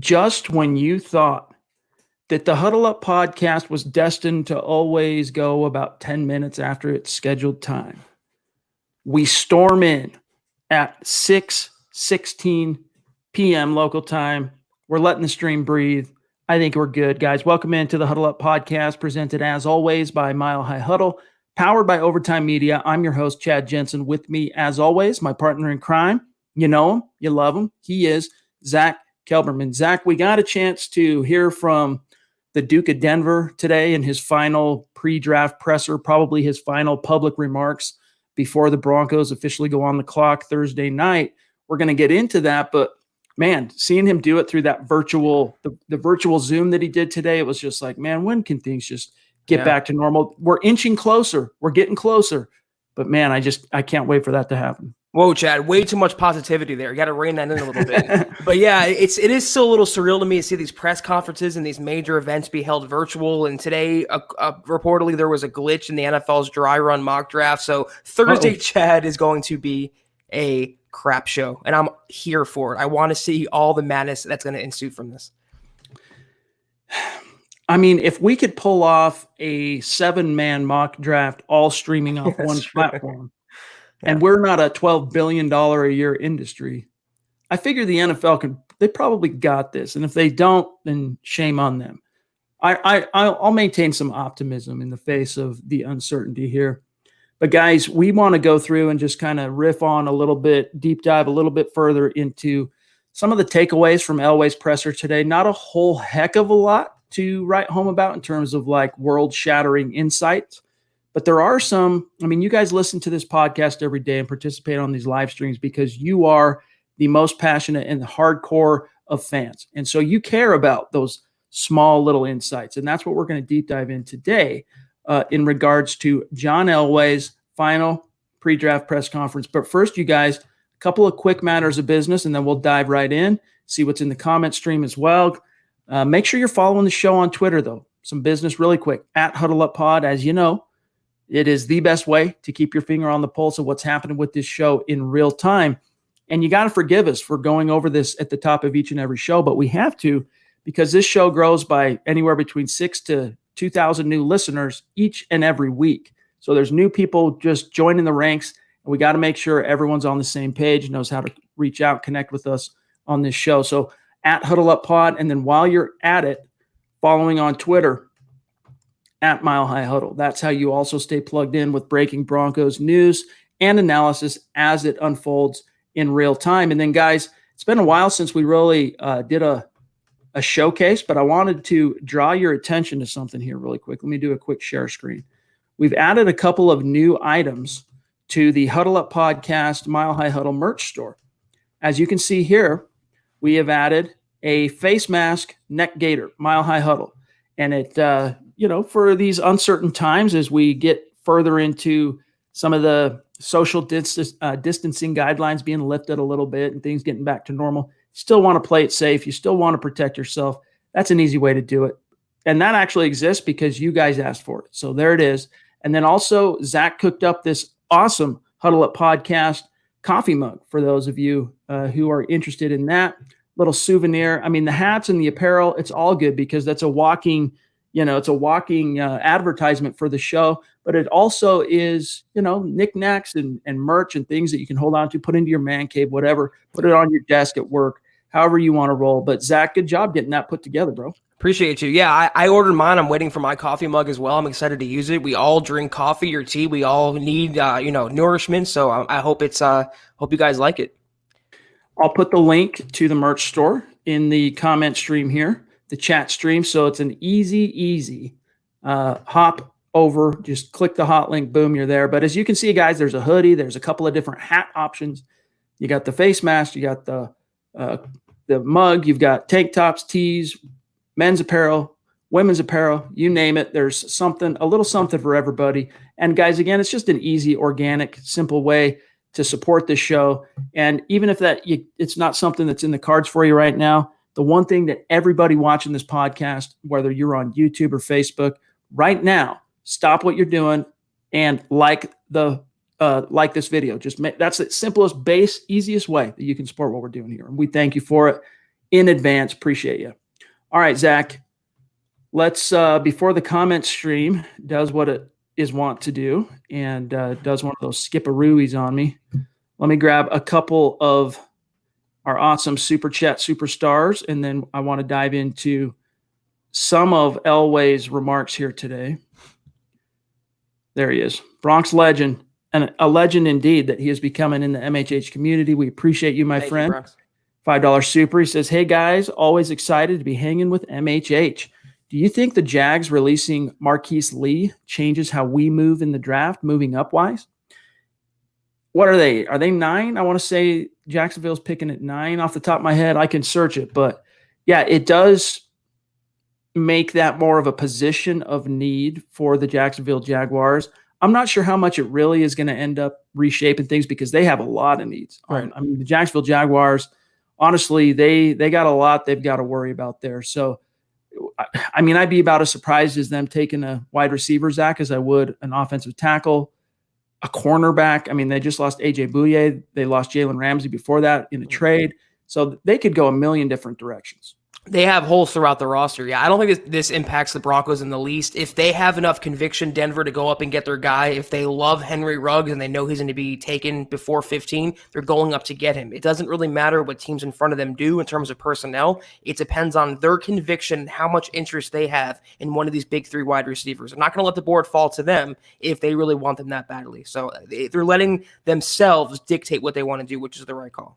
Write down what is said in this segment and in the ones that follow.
Just when you thought that the Huddle Up podcast was destined to always go about 10 minutes after its scheduled time, we storm in at 6:16 p.m. local time. We're letting the stream breathe. I think we're good, guys. Welcome into the Huddle Up podcast, presented as always by Mile High Huddle, powered by Overtime Media. I'm your host, Chad Jensen. With me, as always, my partner in crime. You know him, you love him. He is Zack Kelberman. Zack, we got a chance to hear from the Duke of Denver today in his final pre-draft presser, probably his final public remarks before the Broncos officially go on the clock Thursday night. We're going to get into that, but man, seeing him do it through that virtual, the virtual Zoom that he did today, it was just like, man, when can things just get back to normal? We're inching closer. We're getting closer. But man, I can't wait for that to happen. Whoa, Chad, way too much positivity there. You got to rein that in a little bit. But yeah, it is still a little surreal to me to see these press conferences and these major events be held virtual. And today, reportedly, there was a glitch in the NFL's dry run mock draft. So Thursday, Chad, is going to be a crap show. And I'm here for it. I want to see all the madness that's going to ensue from this. I mean, if we could pull off a 7-man mock draft all streaming off one platform, and we're not a $12 billion a year industry, I figure the NFL they probably got this. And if they don't, then shame on them. I'll maintain some optimism in the face of the uncertainty here. But guys, we want to go through and just kind of riff on a little bit, deep dive a little bit further into some of the takeaways from Elway's presser today. Not a whole heck of a lot to write home about in terms of like world-shattering insights. But there are some. I mean, you guys listen to this podcast every day and participate on these live streams because you are the most passionate and the hardcore of fans. And so you care about those small little insights. And that's what we're going to deep dive in today in regards to John Elway's final pre-draft press conference. But first, you guys, a couple of quick matters of business, and then we'll dive right in, see what's in the comment stream as well. Make sure you're following the show on Twitter, though. Some business really quick. At Huddle Up Pod, as you know, it is the best way to keep your finger on the pulse of what's happening with this show in real time. And you got to forgive us for going over this at the top of each and every show, but we have to because this show grows by anywhere between 6,000 to 2,000 new listeners each and every week. So there's new people just joining the ranks, and we got to make sure everyone's on the same page, knows how to reach out, connect with us on this show. So at Huddle Up Pod, and then while you're at it, following on Twitter, at Mile High Huddle. That's how you also stay plugged in with breaking Broncos news and analysis as it unfolds in real time. And then, guys, it's been a while since we really did a showcase, but I wanted to draw your attention to something here really quick. Let me do a quick share screen. We've added a couple of new items to the Huddle Up Podcast Mile High Huddle merch store. As you can see here, we have added a face mask neck gaiter, Mile High Huddle. And it, for these uncertain times as we get further into some of the social distancing guidelines being lifted a little bit and things getting back to normal, you still want to play it safe. You still want to protect yourself. That's an easy way to do it. And that actually exists because you guys asked for it. So there it is. And then also Zack cooked up this awesome Huddle Up Podcast coffee mug for those of you who are interested in that little souvenir. I mean, the hats and the apparel, it's all good because that's a walking advertisement for the show, but it also is, knickknacks and merch and things that you can hold on to, put into your man cave, whatever, put it on your desk at work, however you want to roll. But Zack, good job getting that put together, bro. Appreciate you. Yeah, I ordered mine. I'm waiting for my coffee mug as well. I'm excited to use it. We all drink coffee or tea. We all need, nourishment. So I hope hope you guys like it. I'll put the link to the merch store in the comment stream here, the chat stream. So it's an easy hop over. Just click the hot link. Boom, you're there. But as you can see, guys, there's a hoodie. There's a couple of different hat options. You got the face mask. You got the mug. You've got tank tops, tees, men's apparel, women's apparel, you name it. There's something, a little something for everybody. And guys, again, it's just an easy, organic, simple way to support this show. And even if it's not something that's in the cards for you right now, the one thing that everybody watching this podcast, whether you're on YouTube or Facebook right now, stop what you're doing and like this video. That's the simplest, easiest way that you can support what we're doing here. And we thank you for it. in advance. Appreciate you. All right, Zach, let's, before the comment stream does what it is wont to do and does one of those skip-a-rooies on me, let me grab a couple of our awesome Super Chat superstars, and then I want to dive into some of Elway's remarks here today. There he is, Bronx legend, and a legend indeed that he is becoming in the MHH community. We appreciate you, my friend. $5 super. He says, hey guys, always excited to be hanging with MHH. Do you think the Jags releasing Marquise Lee changes how we move in the draft, moving up wise? What are they? Are they 9? I want to say Jacksonville's picking at 9 off the top of my head. I can search it, but yeah, it does make that more of a position of need for the Jacksonville Jaguars. I'm not sure how much it really is going to end up reshaping things because they have a lot of needs. Right. I mean, the Jacksonville Jaguars, honestly, they got a lot they've got to worry about there. So, I mean, I'd be about as surprised as them taking a wide receiver, Zach, as I would an offensive tackle, a cornerback. I mean, they just lost A.J. Bouye. They lost Jalen Ramsey before that in a trade. So they could go a million different directions. They have holes throughout the roster. Yeah, I don't think this impacts the Broncos in the least. If they have enough conviction, Denver, to go up and get their guy, if they love Henry Ruggs and they know he's going to be taken before 15, they're going up to get him. It doesn't really matter what teams in front of them do in terms of personnel. It depends on their conviction and how much interest they have in one of these big 3 wide receivers. I'm not going to let the board fall to them if they really want them that badly. So they're letting themselves dictate what they want to do, which is the right call.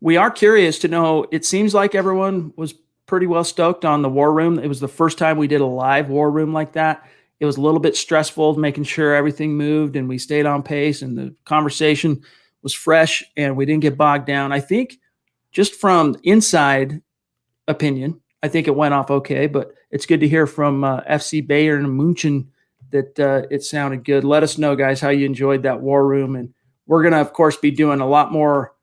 We are curious to know, it seems like everyone was pretty well stoked on the War Room. It was the first time we did a live War Room like that. It was a little bit stressful, making sure everything moved and we stayed on pace and the conversation was fresh and we didn't get bogged down. I think just from inside opinion, I think it went off okay, but it's good to hear from FC Bayern and München that it sounded good. Let us know, guys, how you enjoyed that War Room. And we're going to, of course, be doing a lot more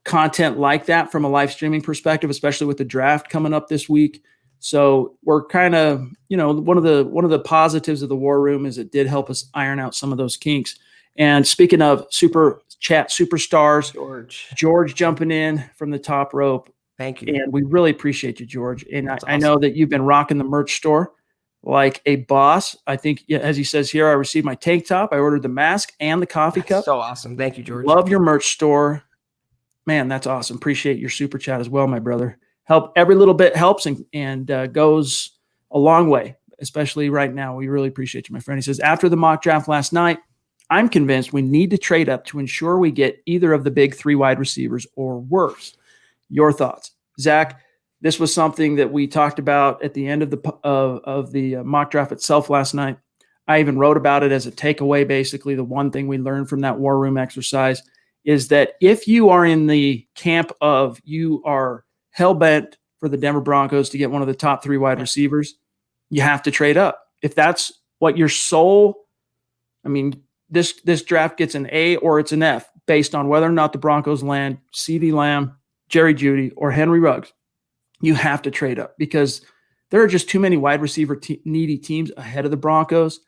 content like that from a live streaming perspective, especially with the draft coming up this week. So we're kind of, one of the positives of the War Room is it did help us iron out some of those kinks. And speaking of Super Chat superstars, George jumping in from the top rope. Thank you. And we really appreciate you, George. And I know that you've been rocking the merch store like a boss. I think, as he says here, I received my tank top. I ordered the mask and the coffee cup. So awesome. Thank you, George. Love your merch store. Man, that's awesome. Appreciate your super chat as well, my brother. Every little bit helps and goes a long way, especially right now. We really appreciate you, my friend. He says, after the mock draft last night, I'm convinced we need to trade up to ensure we get either of the big 3 wide receivers or worse. Your thoughts? Zach, this was something that we talked about at the end of the mock draft itself last night. I even wrote about it as a takeaway. Basically, the one thing we learned from that War Room exercise is that if you are in the camp of you are hell-bent for the Denver Broncos to get one of the top 3 wide receivers, you have to trade up. If that's what your sole, I mean, this draft gets an A or it's an F based on whether or not the Broncos land CeeDee Lamb, Jerry Jeudy, or Henry Ruggs. You have to trade up because there are just too many wide receiver needy teams ahead of the Broncos.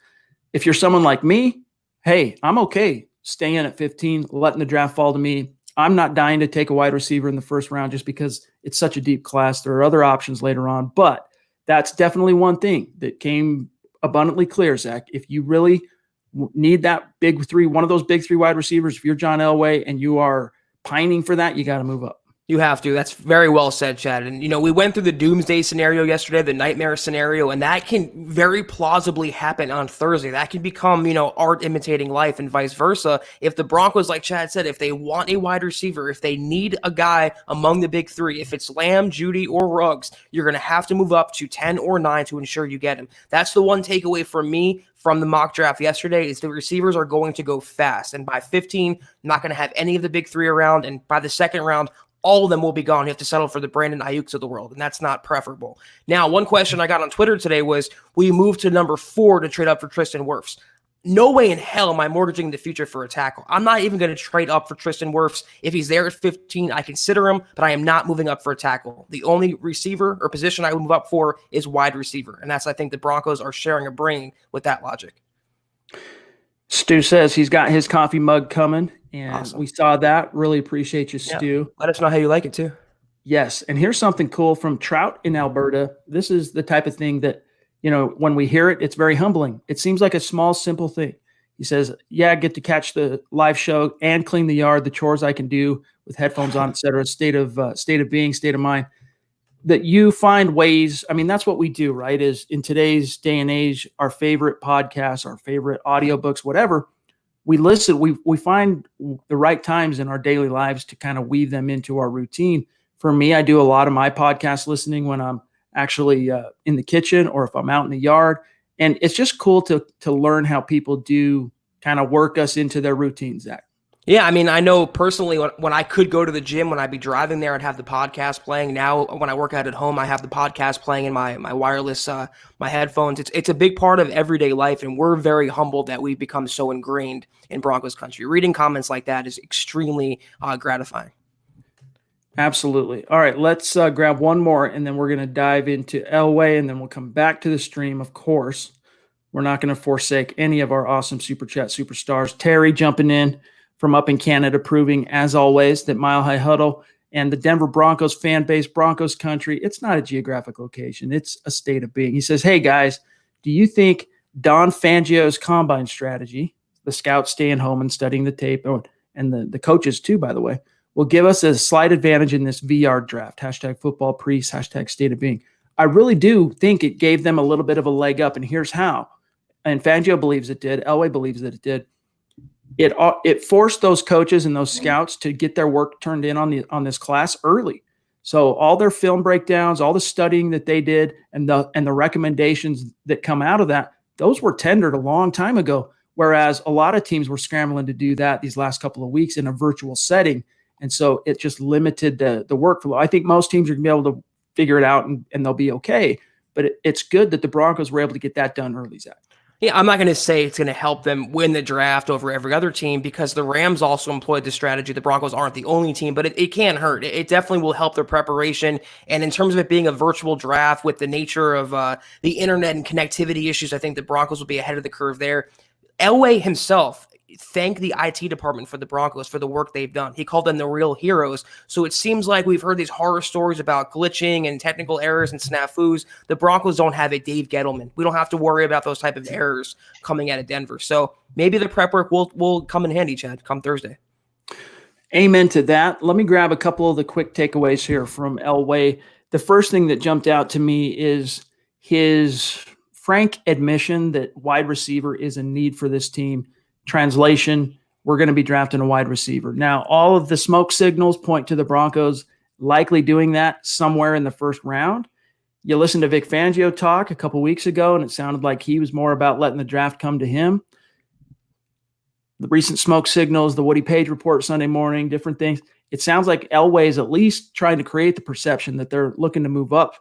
If you're someone like me, hey, I'm okay staying at 15, letting the draft fall to me. I'm not dying to take a wide receiver in the first round just because it's such a deep class. There are other options later on, but that's definitely one thing that came abundantly clear, Zach. If you really need that big 3, one of those big 3 wide receivers, if you're John Elway and you are pining for that, you got to move up. You have to. That's very well said, Chad. And, we went through the doomsday scenario yesterday, the nightmare scenario, and that can very plausibly happen on Thursday. That can become, art imitating life and vice versa. If the Broncos, like Chad said, if they want a wide receiver, if they need a guy among the big 3, if it's Lamb, Jeudy, or Ruggs, you're going to have to move up to 10 or 9 to ensure you get him. That's the one takeaway from me from the mock draft yesterday is the receivers are going to go fast. And by 15, not going to have any of the big 3 around. And by the second round, all of them will be gone. You have to settle for the Brandon Ayuks of the world, and that's not preferable. Now, one question I got on Twitter today was, will you move to number 4 to trade up for Tristan Wirfs? No way in hell am I mortgaging the future for a tackle. I'm not even going to trade up for Tristan Wirfs. If he's there at 15, I consider him, but I am not moving up for a tackle. The only receiver or position I would move up for is wide receiver, and that's, I think, the Broncos are sharing a brain with that logic. Stu says he's got his coffee mug coming, and awesome. We saw that. Really appreciate you, Stu. Let us know how you like it, too. Yes. And here's something cool from Trout in Alberta. This is the type of thing that, when we hear it, it's very humbling. It seems like a small, simple thing. He says, yeah, I get to catch the live show and clean the yard, the chores I can do with headphones on, et cetera, state of being, state of mind. That you find ways. I mean, that's what we do, right? Is in today's day and age, our favorite podcasts, our favorite audiobooks, whatever, we listen, we find the right times in our daily lives to kind of weave them into our routine. For me, I do a lot of my podcast listening when I'm actually in the kitchen or if I'm out in the yard. And it's just cool to learn how people do kind of work us into their routines, Zach. Yeah, I mean, I know personally when I could go to the gym, when I'd be driving there, I'd have the podcast playing. Now, when I work out at home, I have the podcast playing in my wireless, my headphones. It's a big part of everyday life, and we're very humbled that we've become so ingrained in Broncos country. Reading comments like that is extremely gratifying. Absolutely. All right, let's grab one more, and then we're going to dive into Elway, and then we'll come back to the stream, of course. We're not going to forsake any of our awesome Super Chat superstars. Terry jumping in from up in Canada, proving, as always, that Mile High Huddle and the Denver Broncos fan base, Broncos country, it's not a geographic location. It's a state of being. He says, hey, guys, do you think Don Fangio's combine strategy, the scouts staying home and studying the tape, and the coaches too, by the way, will give us a slight advantage in this VR draft, hashtag football priest, hashtag state of being? I really do think it gave them a little bit of a leg up, and here's how. And Fangio believes it did. Elway believes that it did. It forced those coaches and those scouts to get their work turned in on this class early. So all their film breakdowns, all the studying that they did, and the recommendations that come out of that, those were tendered a long time ago. Whereas a lot of teams were scrambling to do that these last couple of weeks in a virtual setting, and so it just limited the workflow. I think most teams are going to be able to figure it out and they'll be okay. But it's good that the Broncos were able to get that done early, Zach. Yeah, I'm not going to say it's going to help them win the draft over every other team because the Rams also employed this strategy. The Broncos aren't the only team, but it can hurt. It definitely will help their preparation. And in terms of it being a virtual draft with the nature of the internet and connectivity issues, I think the Broncos will be ahead of the curve there. Elway himself thanked the IT department for the Broncos for the work they've done. He called them the real heroes. So it seems like we've heard these horror stories about glitching and technical errors and snafus. The Broncos don't have a Dave Gettleman. We don't have to worry about those type of errors coming out of Denver. So maybe the prep work will come in handy, Chad, come Thursday. Amen to that. Let me grab a couple of the quick takeaways here from Elway. The first thing that jumped out to me is his frank admission that wide receiver is a need for this team. Translation, we're going to be drafting a wide receiver. Now, all of the smoke signals point to the Broncos likely doing that somewhere in the first round. You listened to Vic Fangio talk a couple weeks ago, and it sounded like he was more about letting the draft come to him. The recent smoke signals, the Woody Page report Sunday morning, different things. It sounds like Elway is at least trying to create the perception that they're looking to move up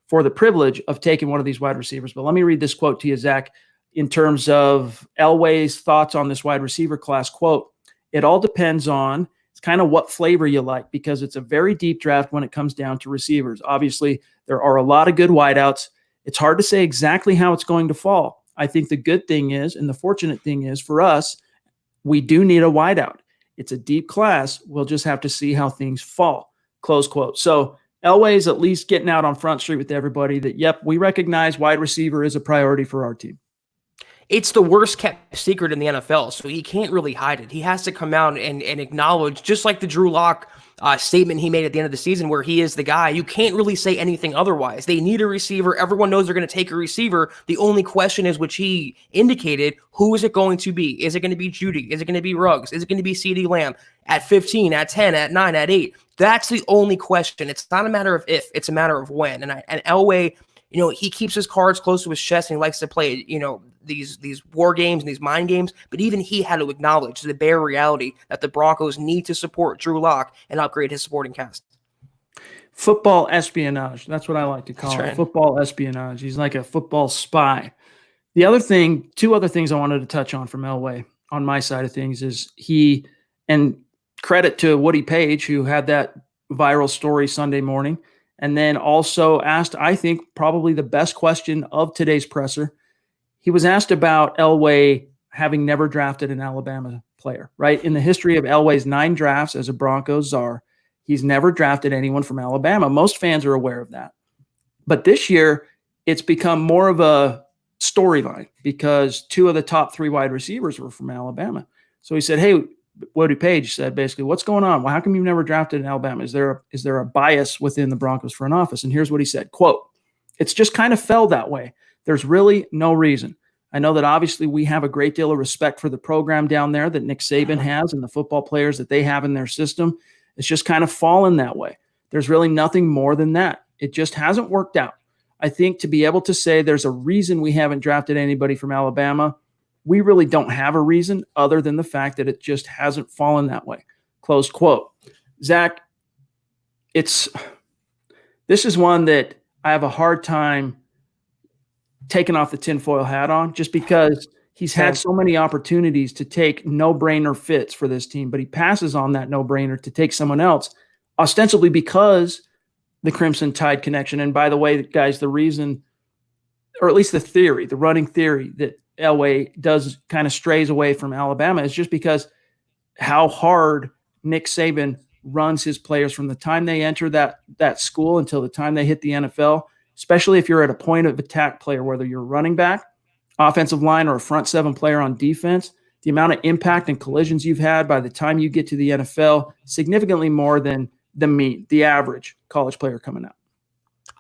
for the privilege of taking one of these wide receivers. But let me read this quote to you, Zach. In terms of Elway's thoughts on this wide receiver class, quote, it all depends on, it's kind of what flavor you like, because it's a very deep draft when it comes down to receivers. Obviously, there are a lot of good wideouts. It's hard to say exactly how it's going to fall. I think the good thing is, and the fortunate thing is for us, we do need a wideout. It's a deep class. We'll just have to see how things fall, close quote. So Elway's at least getting out on Front Street with everybody that, yep, we recognize wide receiver is a priority for our team. It's the worst kept secret in the NFL, so he can't really hide it. He has to come out and acknowledge, just like the Drew Lock statement he made at the end of the season where he is the guy. You can't really say anything otherwise. They need a receiver. Everyone knows they're going to take a receiver. The only question is, which he indicated, who is it going to be? Is it going to be Judy? Is it going to be Ruggs? Is it going to be CeeDee Lamb at 15, at 10, at 9, at 8? That's the only question. It's not a matter of if, it's a matter of when. And Elway, he keeps his cards close to his chest and he likes to play, these war games and these mind games, but even he had to acknowledge the bare reality that the Broncos need to support Drew Lock and upgrade his supporting cast. Football espionage. That's what I like to call Right. it. Football espionage. He's like a football spy. The other thing, two other things I wanted to touch on from Elway on my side of things is and credit to Woody Page, who had that viral story Sunday morning, and then also asked, I think, probably the best question of today's presser. He was asked about Elway having never drafted an Alabama player, right? In the history of Elway's 9 drafts as a Broncos czar, He's never drafted anyone from Alabama. Most fans are aware of that. But this year, it's become more of a storyline because 2 of the top 3 wide receivers were from Alabama. So he said, hey, Woody Page said basically, what's going on? Well, how come you've never drafted in Alabama? Is there a bias within the Broncos front office? And here's what he said, quote, it's just kind of fell that way. There's really no reason. I know that obviously we have a great deal of respect for the program down there that Nick Saban has and the football players that they have in their system. It's just kind of fallen that way. There's really nothing more than that. It just hasn't worked out. I think to be able to say there's a reason we haven't drafted anybody from Alabama, we really don't have a reason other than the fact that it just hasn't fallen that way. Close quote. Zach, this is one that I have a hard time taking off the tinfoil hat on just because he's had so many opportunities to take no-brainer fits for this team, but he passes on that no-brainer to take someone else, ostensibly because the Crimson Tide connection. And by the way, guys, the reason, or at least the theory, the running theory that Elway does kind of strays away from Alabama is just because how hard Nick Saban runs his players from the time they enter that school until the time they hit the NFL, especially if you're at a point of attack player, whether you're a running back, offensive line, or a front 7 player on defense, the amount of impact and collisions you've had by the time you get to the NFL, significantly more than the average college player coming out.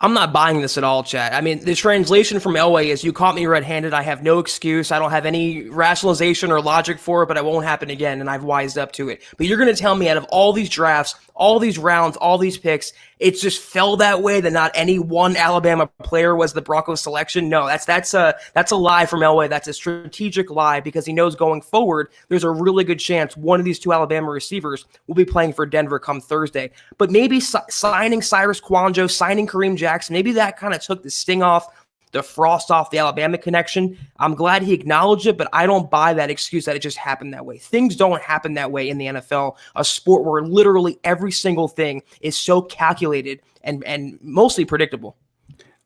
I'm not buying this at all, Chad. I mean, the translation from Elway is you caught me red-handed. I have no excuse. I don't have any rationalization or logic for it, but it won't happen again, and I've wised up to it. But you're going to tell me out of all these drafts, all these rounds, all these picks, it just fell that way that not any one Alabama player was the Broncos selection? No, that's a lie from Elway. That's a strategic lie because he knows going forward there's a really good chance one of these 2 Alabama receivers will be playing for Denver come Thursday. But maybe signing Cyrus Kouandjio, signing Kareem Jackson, maybe that kind of took the sting off, the frost off the Alabama connection. I'm glad he acknowledged it, but I don't buy that excuse that it just happened that way. Things don't happen that way in the NFL, a sport where literally every single thing is so calculated and mostly predictable.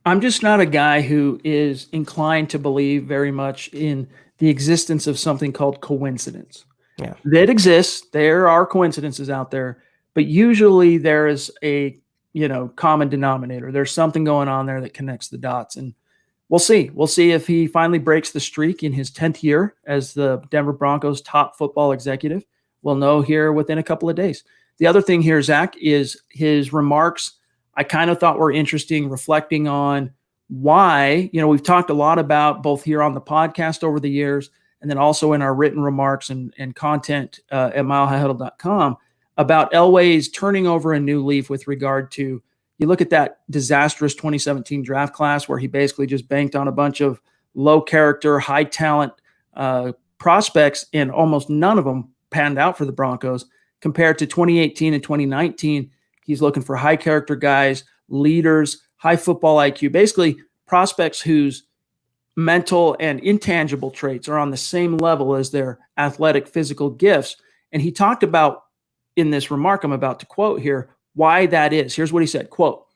I'm just not a guy who is inclined to believe very much in the existence of something called coincidence. Yeah. That exists. There are coincidences out there, but usually there is a common denominator. There's something going on there that connects the dots. And we'll see. We'll see if he finally breaks the streak in his 10th year as the Denver Broncos top football executive. We'll know here within a couple of days. The other thing here, Zach, is his remarks I kind of thought were interesting, reflecting on why, we've talked a lot about both here on the podcast over the years and then also in our written remarks and content at milehighhuddle.com about Elway's turning over a new leaf with regard to, you look at that disastrous 2017 draft class where he basically just banked on a bunch of low character, high talent prospects, and almost none of them panned out for the Broncos. Compared to 2018 and 2019, he's looking for high character guys, leaders, high football IQ, basically prospects whose mental and intangible traits are on the same level as their athletic physical gifts. And he talked about, in this remark I'm about to quote here, why that is. Here's what he said, quote,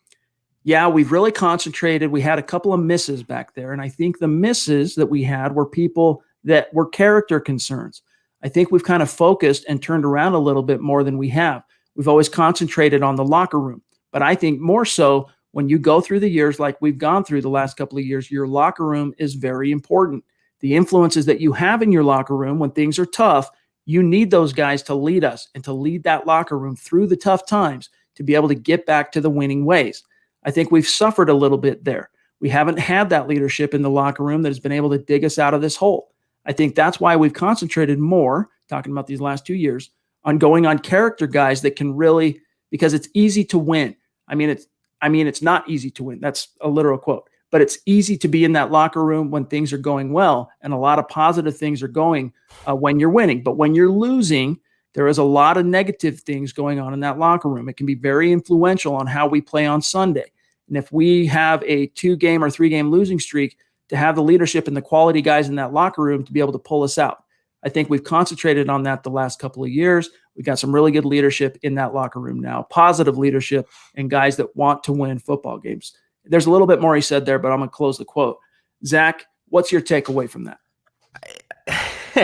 yeah, we've really concentrated. We had a couple of misses back there. And I think the misses that we had were people that were character concerns. I think we've kind of focused and turned around a little bit more than we have. We've always concentrated on the locker room. But I think more so when you go through the years like we've gone through the last couple of years, your locker room is very important. The influences that you have in your locker room when things are tough, you need those guys to lead us and to lead that locker room through the tough times to be able to get back to the winning ways. I think we've suffered a little bit there. We haven't had that leadership in the locker room that has been able to dig us out of this hole. I think that's why we've concentrated more, talking about these last 2 years, on going on character guys that can really, because it's easy to win. I mean, it's not easy to win. That's a literal quote. But it's easy to be in that locker room when things are going well, and a lot of positive things are going when you're winning. But when you're losing, there is a lot of negative things going on in that locker room. It can be very influential on how we play on Sunday. And if we have a 2-game or 3-game losing streak, to have the leadership and the quality guys in that locker room to be able to pull us out. I think we've concentrated on that the last couple of years. We've got some really good leadership in that locker room now, positive leadership and guys that want to win football games. There's a little bit more he said there, but I'm going to close the quote. Zach, what's your takeaway from that?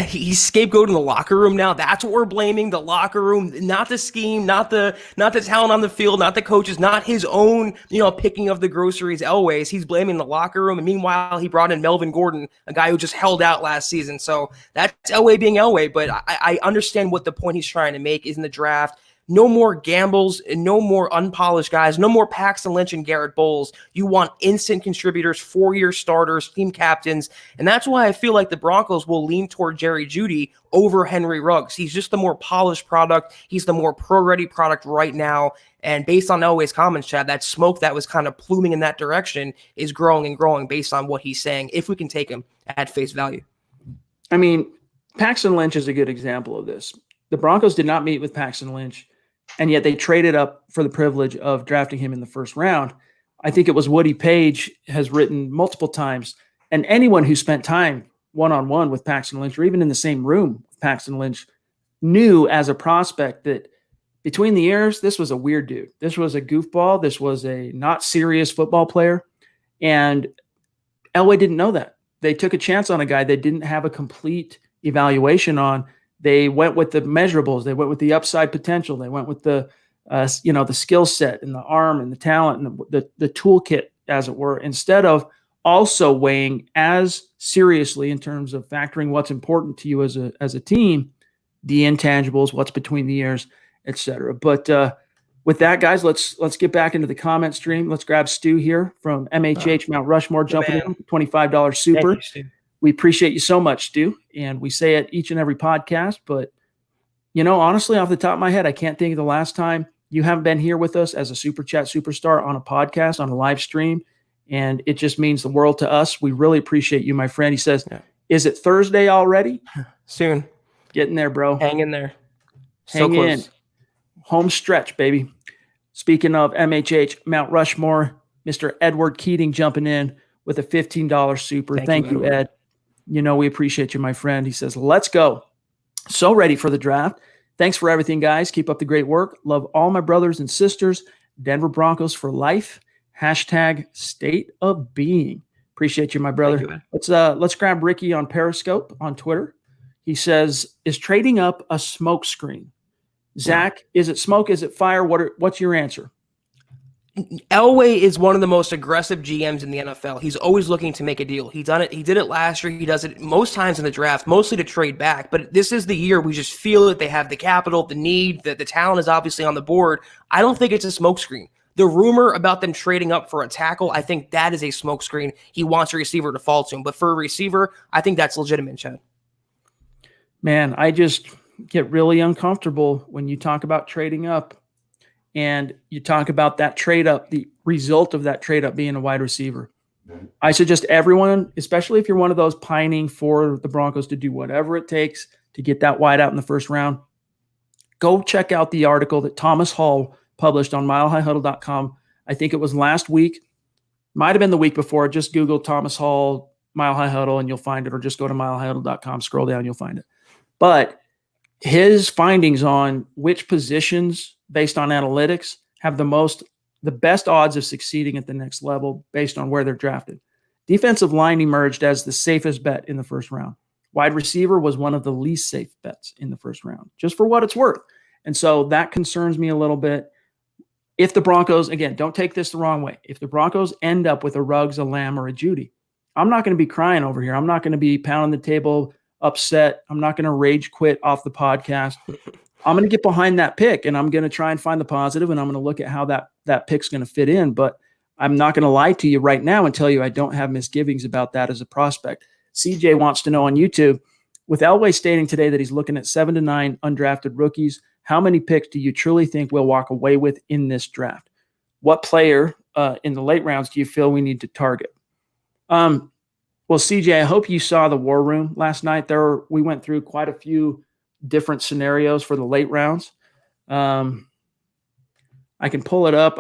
He's scapegoating the locker room now. That's what we're blaming, the locker room, not the scheme, not the talent on the field, not the coaches, not his own, picking of the groceries Elway's. He's blaming the locker room. And meanwhile, he brought in Melvin Gordon, a guy who just held out last season. So that's Elway being Elway. But I understand what the point he's trying to make is in the draft. No more gambles and no more unpolished guys. No more Paxton Lynch and Garrett Bowles. You want instant contributors, 4-year starters, team captains. And that's why I feel like the Broncos will lean toward Jerry Jeudy over Henry Ruggs. He's just the more polished product. He's the more pro-ready product right now. And based on Elway's comments, Chad, that smoke that was kind of pluming in that direction is growing and growing based on what he's saying, if we can take him at face value. I mean, Paxton Lynch is a good example of this. The Broncos did not meet with Paxton Lynch, and yet they traded up for the privilege of drafting him in the first round. I think it was Woody Page has written multiple times, and anyone who spent time one-on-one with Paxton Lynch or even in the same room with Paxton Lynch knew as a prospect that between the ears, this was a weird dude. This was a goofball. This was a not serious football player. And Elway didn't know that. They took a chance on a guy they didn't have a complete evaluation on. They went with the measurables. They went with the upside potential. They went with the skill set and the arm and the talent and the toolkit, as it were, instead of also weighing as seriously in terms of factoring what's important to you as a team, the intangibles, what's between the ears, etc. But with that, guys, let's get back into the comment stream. Let's grab Stu here from MHH Mount Rushmore jumping in, $25 super. Thank you, Stu. We appreciate you so much, Stu, and we say it each and every podcast. But, honestly, off the top of my head, I can't think of the last time you haven't been here with us as a Super Chat superstar on a podcast, on a live stream, and it just means the world to us. We really appreciate you, my friend. He says, Is it Thursday already? Soon. Getting there, bro. Hang in there. Hang in. Home stretch, baby. Speaking of MHH Mount Rushmore, Mr. Edward Keating jumping in with a $15 super. Thank you, Ed. We appreciate you, my friend. He says, let's go. So ready for the draft. Thanks for everything, guys. Keep up the great work. Love all my brothers and sisters. Denver Broncos for life. # state of being. Appreciate you, my brother. You, let's grab Ricky on Periscope on Twitter. He says, is trading up a smoke screen? Zach, is it smoke? Is it fire? What's your answer? Elway is one of the most aggressive GMs in the NFL. He's always looking to make a deal. He did it last year. He does it most times in the draft, mostly to trade back. But this is the year we just feel that they have the capital, the need, that the talent is obviously on the board. I don't think it's a smokescreen. The rumor about them trading up for a tackle, I think that is a smokescreen. He wants a receiver to fall to him. But for a receiver, I think that's legitimate, Chad. Man, I just get really uncomfortable when you talk about trading up. And you talk about that trade up, the result of that trade up being a wide receiver. I suggest everyone, especially if you're one of those pining for the Broncos to do whatever it takes to get that wide out in the first round, go check out the article that Thomas Hall published on milehighhuddle.com. I think it was last week. Might have been the week before. Just Google Thomas Hall, Mile High Huddle, and you'll find it, or just go to milehighhuddle.com, scroll down, you'll find it. But his findings on which positions based on analytics have the best odds of succeeding at the next level based on where they're drafted. Defensive line emerged as the safest bet in the first round. Wide receiver was one of the least safe bets in the first round, just for what it's worth. And so that concerns me a little bit. If the Broncos, again, don't take this the wrong way. If the Broncos end up with a Ruggs, a Lamb, or a Jeudy, I'm not going to be crying over here. I'm not going to be pounding the table upset. I'm not going to rage quit off the podcast. I'm going to get behind that pick, and I'm going to try and find the positive, and I'm going to look at how that pick's going to fit in. But I'm not going to lie to you right now and tell you I don't have misgivings about that as a prospect. CJ wants to know on YouTube, with Elway stating today that he's looking at 7 to 9 undrafted rookies, how many picks do you truly think we'll walk away with in this draft? What player in the late rounds do you feel we need to target? Well, CJ, I hope you saw the War Room last night. We went through quite a few different scenarios for the late rounds. I can pull it up.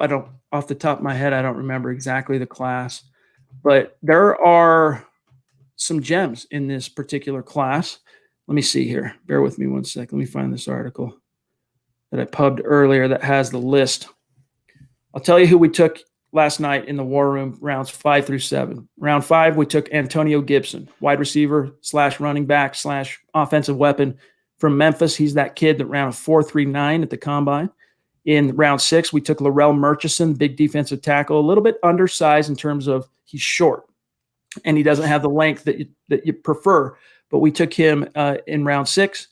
Off the top of my head, I don't remember exactly the class, but there are some gems in this particular class. Let me see here. Bear with me one sec. Let me find this article that I pubbed earlier that has the list. I'll tell you who we took last night in the war room, rounds 5 through 7. Round 5, we took Antonio Gibson, wide receiver / running back / offensive weapon from Memphis. He's that kid that ran a 4.39 at the combine. In round 6, we took Larrell Murchison, big defensive tackle, a little bit undersized in terms of he's short and he doesn't have the length that you prefer. But we took him in round 6.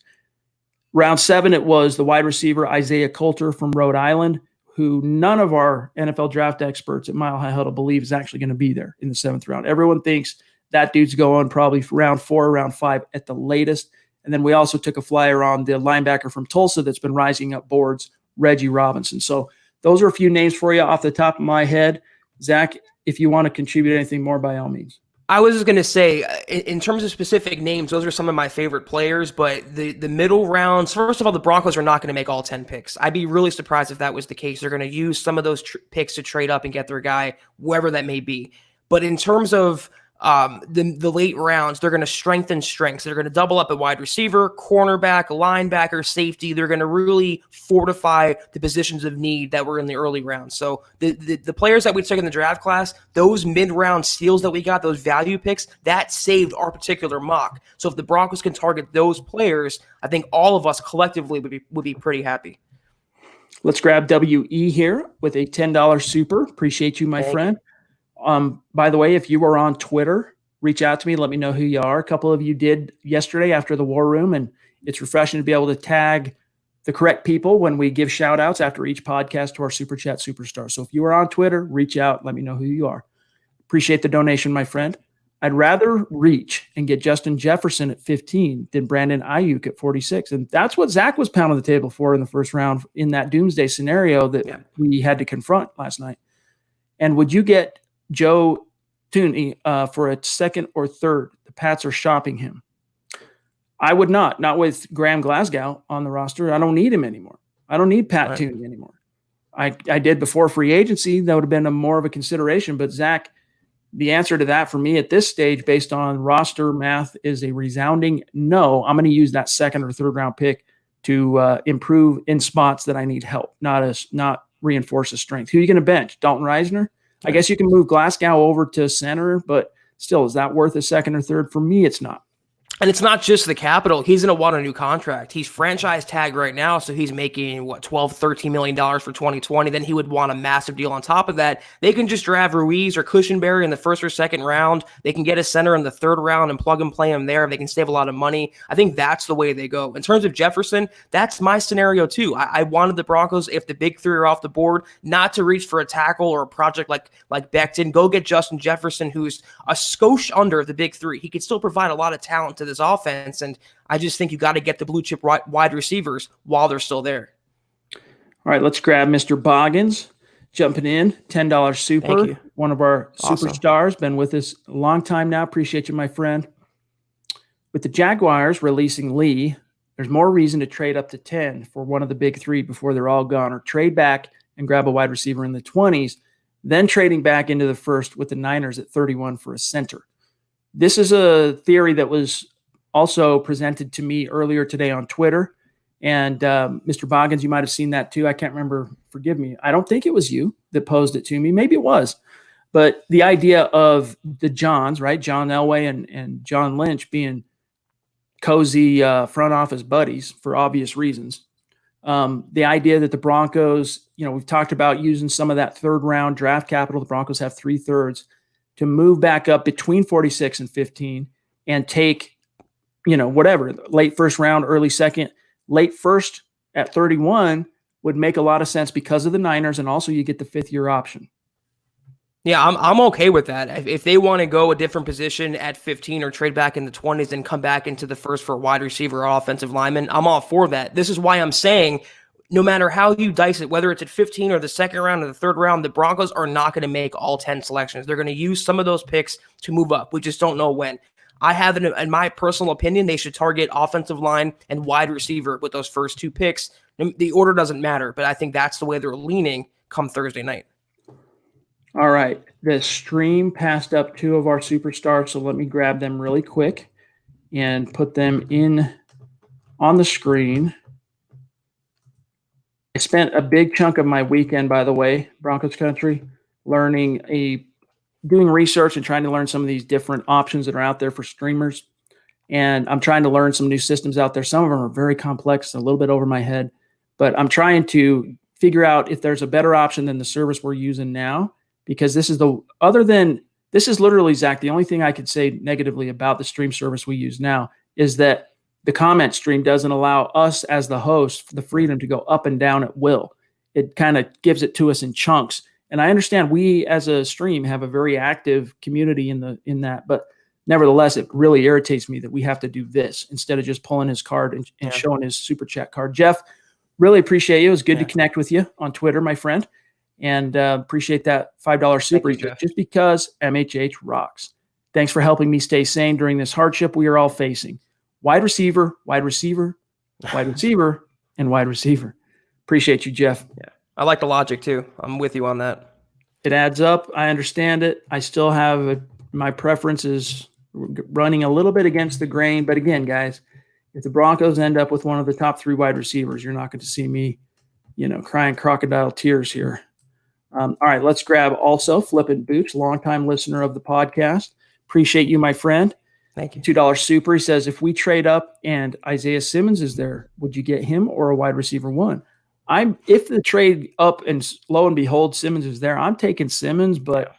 Round 7, it was the wide receiver Isaiah Coulter from Rhode Island, who none of our NFL draft experts at Mile High Huddle believe is actually going to be there in the 7th round. Everyone thinks that dude's going probably for round 4, round 5 at the latest. And then we also took a flyer on the linebacker from Tulsa that's been rising up boards, Reggie Robinson. So those are a few names for you off the top of my head. Zach, if you want to contribute anything more, by all means. I was just going to say, in terms of specific names, those are some of my favorite players, but the middle rounds, first of all, the Broncos are not going to make all 10 picks. I'd be really surprised if that was the case. They're going to use some of those picks to trade up and get their guy, wherever that may be. But in terms of the late rounds, they're going to strengthen strengths. They're going to double up at wide receiver, cornerback, linebacker, safety. They're going to really fortify the positions of need that were in the early rounds. So the players that we took in the draft class, those mid-round steals that we got, those value picks, that saved our particular mock. So if the Broncos can target those players, I think all of us collectively would be pretty happy. Let's grab WE here with a $10 super. Appreciate you, my friend. By the way, if you were on Twitter, reach out to me. Let me know who you are. A couple of you did yesterday after the war room, and it's refreshing to be able to tag the correct people when we give shout outs after each podcast to our Super Chat superstars. So if you are on Twitter, reach out. Let me know who you are. Appreciate the donation, my friend. I'd rather reach and get Justin Jefferson at 15 than Brandon Ayuk at 46. And that's what Zach was pounding the table for in the first round in that doomsday scenario that we had to confront last night. And would you get Joe Tooney for a 2nd or 3rd? The Pats are shopping him. I would not with Graham Glasgow on the roster. I don't need him anymore. I don't need Pat Tooney anymore. I did before free agency. That would have been more of a consideration. But Zach, the answer to that for me at this stage, based on roster math, is a resounding no. I'm going to use that 2nd or 3rd round pick to improve in spots that I need help, not reinforce a strength. Who are you going to bench? Dalton Reisner? I guess you can move Glasgow over to center, but still, is that worth a 2nd or 3rd? For me, it's not. And it's not just the capital. He's going to want a new contract. He's franchise tagged right now, so he's making, $12, $13 million for 2020. Then he would want a massive deal on top of that. They can just draft Ruiz or Cushenberry in the 1st or 2nd round. They can get a center in the 3rd round and plug and play him there. They can save a lot of money. I think that's the way they go. In terms of Jefferson, that's my scenario too. I wanted the Broncos, if the big 3 are off the board, not to reach for a tackle or a project like Becton. Go get Justin Jefferson, who's a skosh under the big 3. He could still provide a lot of talent to this offense, and I just think you got to get the blue chip wide receivers while they're still there. All right, let's grab Mr. Boggins jumping in, $10 super. One of our superstars, been with us a long time now. Appreciate you, my friend. With the Jaguars releasing Lee, there's more reason to trade up to 10 for one of the big 3 before they're all gone, or trade back and grab a wide receiver in the 20s, then trading back into the 1st with the Niners at 31 for a center. This is a theory that was also presented to me earlier today on Twitter. And Mr. Boggins, you might have seen that too. I can't remember. Forgive me. I don't think it was you that posed it to me. Maybe it was. But the idea of the Johns, right? John Elway and John Lynch being cozy front office buddies for obvious reasons. The idea that the Broncos, we've talked about using some of that 3rd round draft capital. The Broncos have 3/3 to move back up between 46 and 15 and take, whatever, late 1st round, early 2nd, late 1st at 31 would make a lot of sense because of the Niners. And also you get the 5th-year option. Yeah, I'm okay with that. If they want to go a different position at 15 or trade back in the 20s and come back into the 1st for a wide receiver or offensive lineman, I'm all for that. This is why I'm saying no matter how you dice it, whether it's at 15 or the 2nd round or the 3rd round, the Broncos are not going to make all 10 selections. They're going to use some of those picks to move up. We just don't know when. I have, in my personal opinion, they should target offensive line and wide receiver with those first 2 picks. The order doesn't matter, but I think that's the way they're leaning come Thursday night. All right. The stream passed up 2 of our superstars, so let me grab them really quick and put them in on the screen. I spent a big chunk of my weekend, by the way, Broncos country, doing research and trying to learn some of these different options that are out there for streamers. And I'm trying to learn some new systems out there. Some of them are very complex, a little bit over my head, but I'm trying to figure out if there's a better option than the service we're using now, because this is literally, Zach, the only thing I could say negatively about the stream service we use now is that the comment stream doesn't allow us as the host the freedom to go up and down at will. It kind of gives it to us in chunks. And I understand we as a stream have a very active community in that, but nevertheless, it really irritates me that we have to do this instead of just pulling his card and showing his super chat card. Jeff, really appreciate you. It was good to connect with you on Twitter, my friend. And appreciate that $5 super just because MHH rocks. Thanks for helping me stay sane during this hardship we are all facing. Wide receiver, wide receiver, wide receiver, and wide receiver. Appreciate you, Jeff. Yeah, I like the logic too. I'm with you on that. It adds up. I understand it. I still have my preferences running a little bit against the grain. But again, guys, if the Broncos end up with one of the top 3 wide receivers, you're not going to see me, crying crocodile tears here. All right, let's grab also Flippin' Boots, longtime listener of the podcast. Appreciate you, my friend. Thank you. $2 super. He says, if we trade up and Isaiah Simmons is there, would you get him or a wide receiver 1? If the trade up and lo and behold, Simmons is there, I'm taking Simmons, but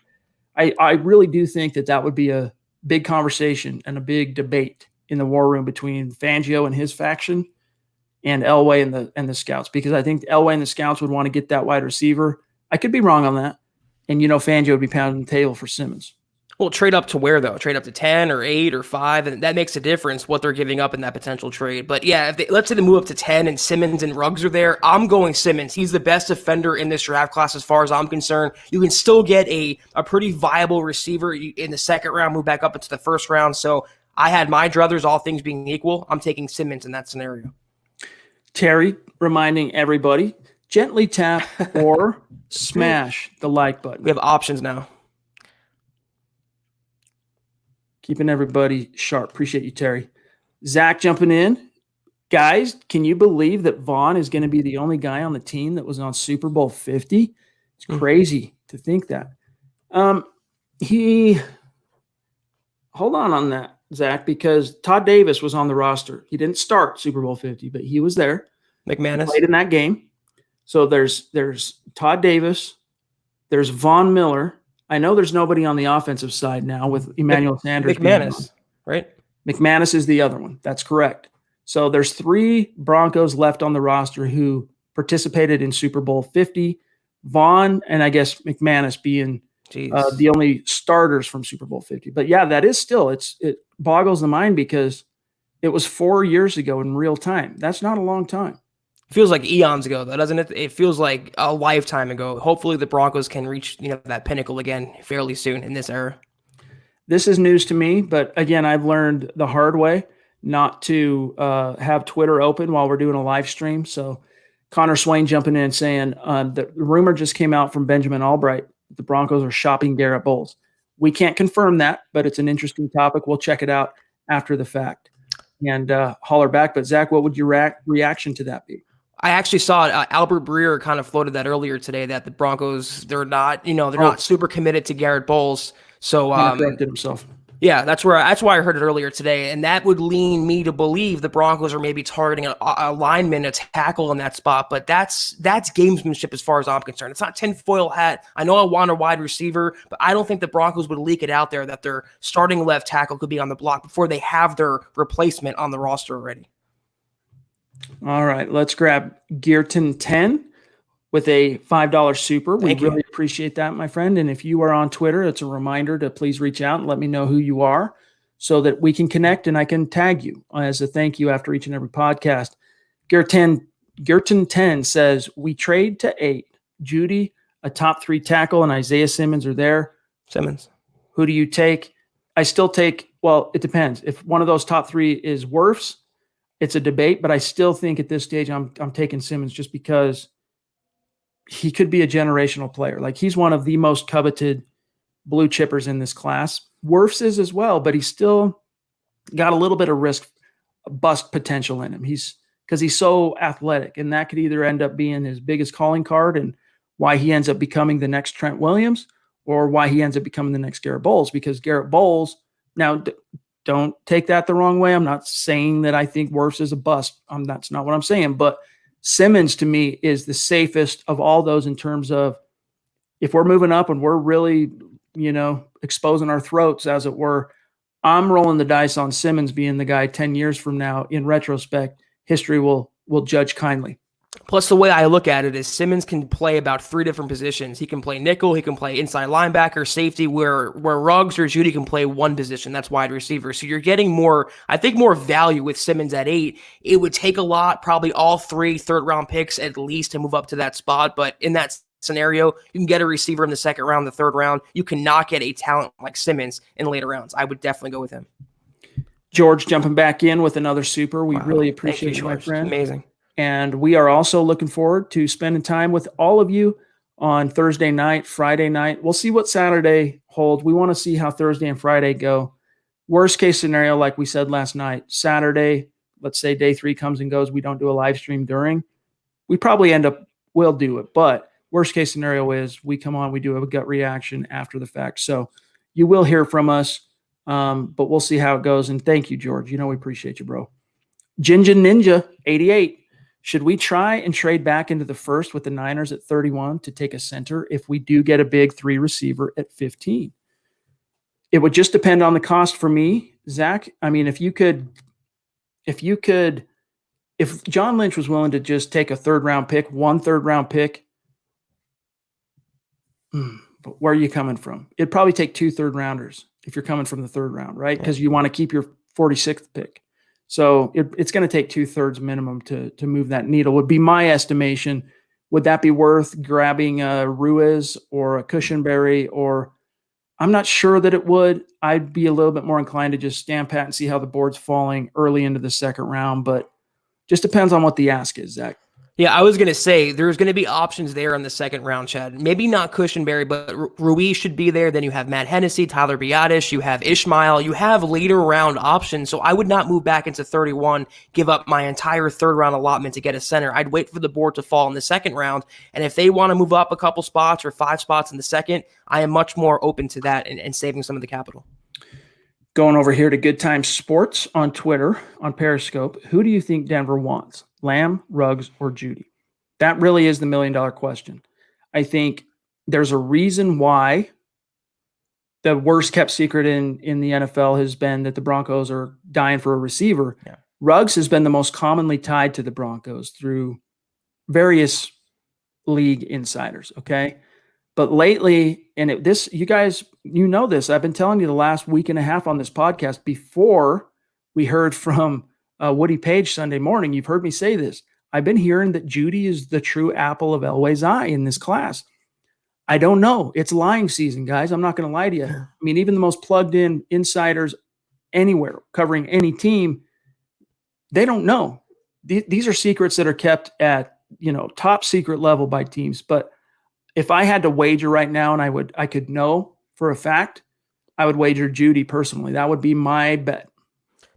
I really do think that would be a big conversation and a big debate in the war room between Fangio and his faction and Elway and the scouts, because I think Elway and the scouts would want to get that wide receiver. I could be wrong on that. And, Fangio would be pounding the table for Simmons. Well, trade up to where, though? Trade up to 10 or 8 or 5, and that makes a difference what they're giving up in that potential trade. But, yeah, let's say they move up to 10 and Simmons and Ruggs are there, I'm going Simmons. He's the best defender in this draft class as far as I'm concerned. You can still get a pretty viable receiver in the second round, move back up into the first round. So I had my druthers, all things being equal. I'm taking Simmons in that scenario. Terry reminding everybody, gently tap or smash the like button. We have options now. Keeping everybody sharp. Appreciate you, Terry. Zach jumping in. Guys, can you believe that Vaughn is going to be the only guy on the team that was on Super Bowl 50? It's crazy to think that. Hold on that, Zach, because Todd Davis was on the roster. He didn't start Super Bowl 50, but he was there. McManus played in that game. So there's Todd Davis. There's Von Miller. I know there's nobody on the offensive side now with Emmanuel Sanders. McManus, right? McManus is the other one. That's correct. So there's 3 Broncos left on the roster who participated in Super Bowl 50. Vaughn and I guess McManus being the only starters from Super Bowl 50. But yeah, that is still, it boggles the mind because it was 4 years ago in real time. That's not a long time. Feels like eons ago, though, doesn't it? It feels like a lifetime ago. Hopefully the Broncos can reach, that pinnacle again fairly soon in this era. This is news to me, but again, I've learned the hard way not to have Twitter open while we're doing a live stream. So Connor Swain jumping in and saying the rumor just came out from Benjamin Albright. The Broncos are shopping Garrett Bowles. We can't confirm that, but it's an interesting topic. We'll check it out after the fact and holler back. But Zach, what would your reaction to that be? I actually saw Albert Breer kind of floated that earlier today that the Broncos, they're not super committed to Garrett Bowles. So corrected himself. Yeah, that's why I heard it earlier today, and that would lean me to believe the Broncos are maybe targeting a lineman, a tackle in that spot. But that's gamesmanship as far as I'm concerned. It's not tinfoil hat. I know I want a wide receiver, but I don't think the Broncos would leak it out there that their starting left tackle could be on the block before they have their replacement on the roster already. All right, let's grab Gearton 10 with a $5 super. We really appreciate that, my friend. And if you are on Twitter, it's a reminder to please reach out and let me know who you are so that we can connect and I can tag you as a thank you after each and every podcast. Gearton 10 says, we trade to 8. Judy, a top 3 tackle, and Isaiah Simmons are there. Simmons. Who do you take? I still take, well, it depends. If one of those top 3 is Wirfs, it's a debate, but I still think at this stage I'm taking Simmons just because he could be a generational player. Like he's one of the most coveted blue chippers in this class. Wirfs is as well, but he's still got a little bit of risk bust potential in him. Because he's so athletic, and that could either end up being his biggest calling card and why he ends up becoming the next Trent Williams or why he ends up becoming the next Garrett Bowles, because Garrett Bowles, now don't take that the wrong way. I'm not saying that I think Wirfs is a bust. That's not what I'm saying. But Simmons, to me, is the safest of all those in terms of if we're moving up and we're really, exposing our throats, as it were, I'm rolling the dice on Simmons being the guy 10 years from now. In retrospect, history will judge kindly. Plus, the way I look at it is Simmons can play about 3 different positions. He can play nickel, he can play inside linebacker, safety, where Ruggs or Jeudy can play one position. That's wide receiver. So you're getting more value with Simmons at 8. It would take a lot, probably all 3 third-round picks at least to move up to that spot. But in that scenario, you can get a receiver in the second round, the third round. You cannot get a talent like Simmons in later rounds. I would definitely go with him. George jumping back in with another super. We really appreciate you, my friend. Amazing. And we are also looking forward to spending time with all of you on Thursday night, Friday night. We'll see what Saturday holds. We want to see how Thursday and Friday go. Worst case scenario, like we said last night, Saturday, let's say day 3 comes and goes, we don't do a live stream during. We probably we'll do it. But worst case scenario is we come on, we do a gut reaction after the fact. So you will hear from us, but we'll see how it goes. And thank you, George. We appreciate you, bro. Jinjin Ninja 88. Should we try and trade back into the first with the Niners at 31 to take a center if we do get a big 3 receiver at 15? It would just depend on the cost for me, Zach. I mean, if John Lynch was willing to just take a 3rd-round pick, 1 3rd-round pick, but where are you coming from? It'd probably take 2 3rd-rounders if you're coming from the 3rd round, right? Because you want to keep your 46th pick. So it's going to take 2/3 minimum to move that needle, would be my estimation. Would that be worth grabbing a Ruiz or a Cushenberry? Or I'm not sure that it would. I'd be a little bit more inclined to just stand pat and see how the board's falling early into the 2nd round, but just depends on what the ask is, Zach. Yeah, I was going to say there's going to be options there in the 2nd round, Chad. Maybe not Cushenberry, but Ruiz should be there. Then you have Matt Hennessy, Tyler Biadasz, you have Ishmael. You have later round options. So I would not move back into 31, give up my entire 3rd round allotment to get a center. I'd wait for the board to fall in the 2nd round. And if they want to move up a couple spots or 5 spots in the 2nd, I am much more open to that and saving some of the capital. Going over here to Good Time Sports on Twitter, on Periscope. Who do you think Denver wants? Lamb, Ruggs, or Jeudy? That really is the $1 million question. I think there's a reason why the worst kept secret in the NFL has been that the Broncos are dying for a receiver. Yeah. Ruggs has been the most commonly tied to the Broncos through various league insiders, okay? But lately, and you guys, this, I've been telling you the last week and a half on this podcast before we heard from Woody Page Sunday morning. You've heard me say this. I've been hearing that Jeudy is the true apple of Elway's eye in this class. I don't know. It's lying season, guys. I'm not going to lie to you. I mean, even the most plugged in insiders anywhere covering any team, they don't know. These are secrets that are kept at, top secret level by teams. But if I had to wager right now and I could know for a fact, I would wager Jeudy personally. That would be my bet.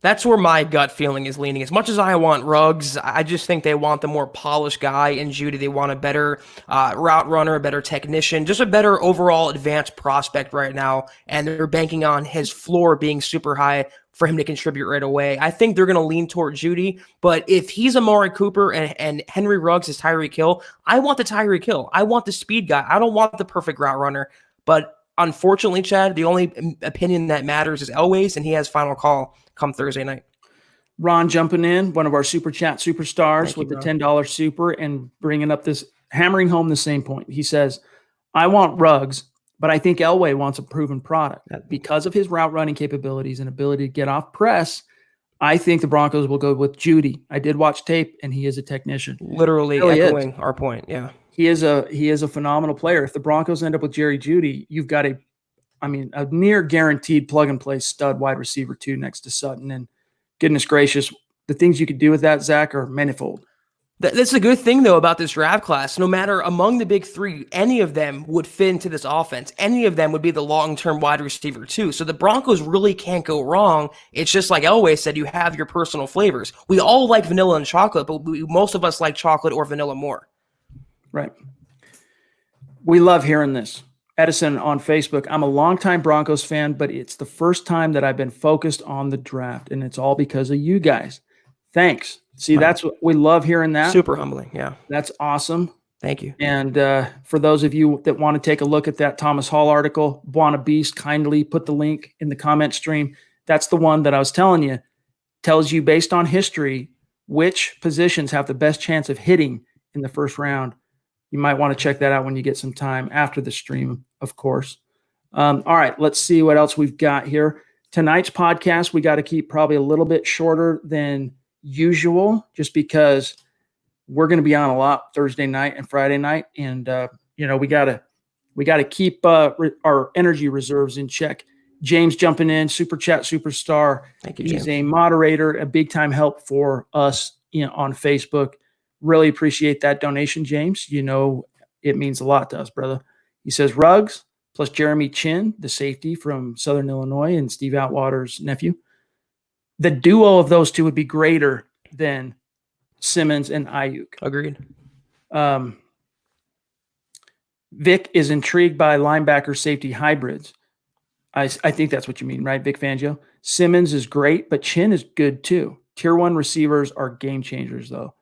That's where my gut feeling is leaning. As much as I want Ruggs, I just think they want the more polished guy in Jeudy. They want a better route runner, a better technician, just a better overall advanced prospect right now. And they're banking on his floor being super high for him to contribute right away. I think they're going to lean toward Jeudy. But if he's Amari Cooper and Henry Ruggs is Tyreek Hill, I want the Tyreek Hill. I want the speed guy. I don't want the perfect route runner. But unfortunately, Chad, the only opinion that matters is Elway's, and he has final call come Thursday night. Ron jumping in, one of our Super Chat superstars with the $10 super and hammering home the same point. He says, I want Ruggs, but I think Elway wants a proven product. Because of his route running capabilities and ability to get off press, I think the Broncos will go with Jeudy. I did watch tape, and he is a technician. Literally echoing our point, yeah. He is a phenomenal player. If the Broncos end up with Jerry Jeudy, you've got a near guaranteed plug-and-play stud wide receiver too next to Sutton. And goodness gracious, the things you could do with that, Zach, are manifold. That's a good thing, though, about this draft class. No matter among the big 3, any of them would fit into this offense. Any of them would be the long-term wide receiver, too. So the Broncos really can't go wrong. It's just like Elway said, you have your personal flavors. We all like vanilla and chocolate, but most of us like chocolate or vanilla more. Right. We love hearing this. Edison on Facebook, I'm a longtime Broncos fan, but it's the first time that I've been focused on the draft, and it's all because of you guys. Thanks. See, that's what we love hearing that. Super humbling. Yeah. That's awesome. Thank you. And for those of you that want to take a look at that Thomas Hall article, Buona Beast kindly put the link in the comment stream. That's the one that I was telling you. Tells you based on history which positions have the best chance of hitting in the first round. You might want to check that out when you get some time after the stream, of course. All right, let's see what else we've got here. Tonight's podcast, we got to keep probably a little bit shorter than usual just because we're going to be on a lot Thursday night and Friday night. And, we got to keep our energy reserves in check. James jumping in, Super Chat Superstar. Thank you, He's James. a moderator, a big-time help for us on Facebook. Really appreciate that donation, James. It means a lot to us, brother. He says Ruggs plus Jeremy Chin, the safety from Southern Illinois, and Steve Atwater's nephew. The duo of those two would be greater than Simmons and Ayuk. Agreed. Vic is intrigued by linebacker safety hybrids. I think that's what you mean, right, Vic Fangio? Simmons is great, but Chin is good too. Tier 1 receivers are game changers, though.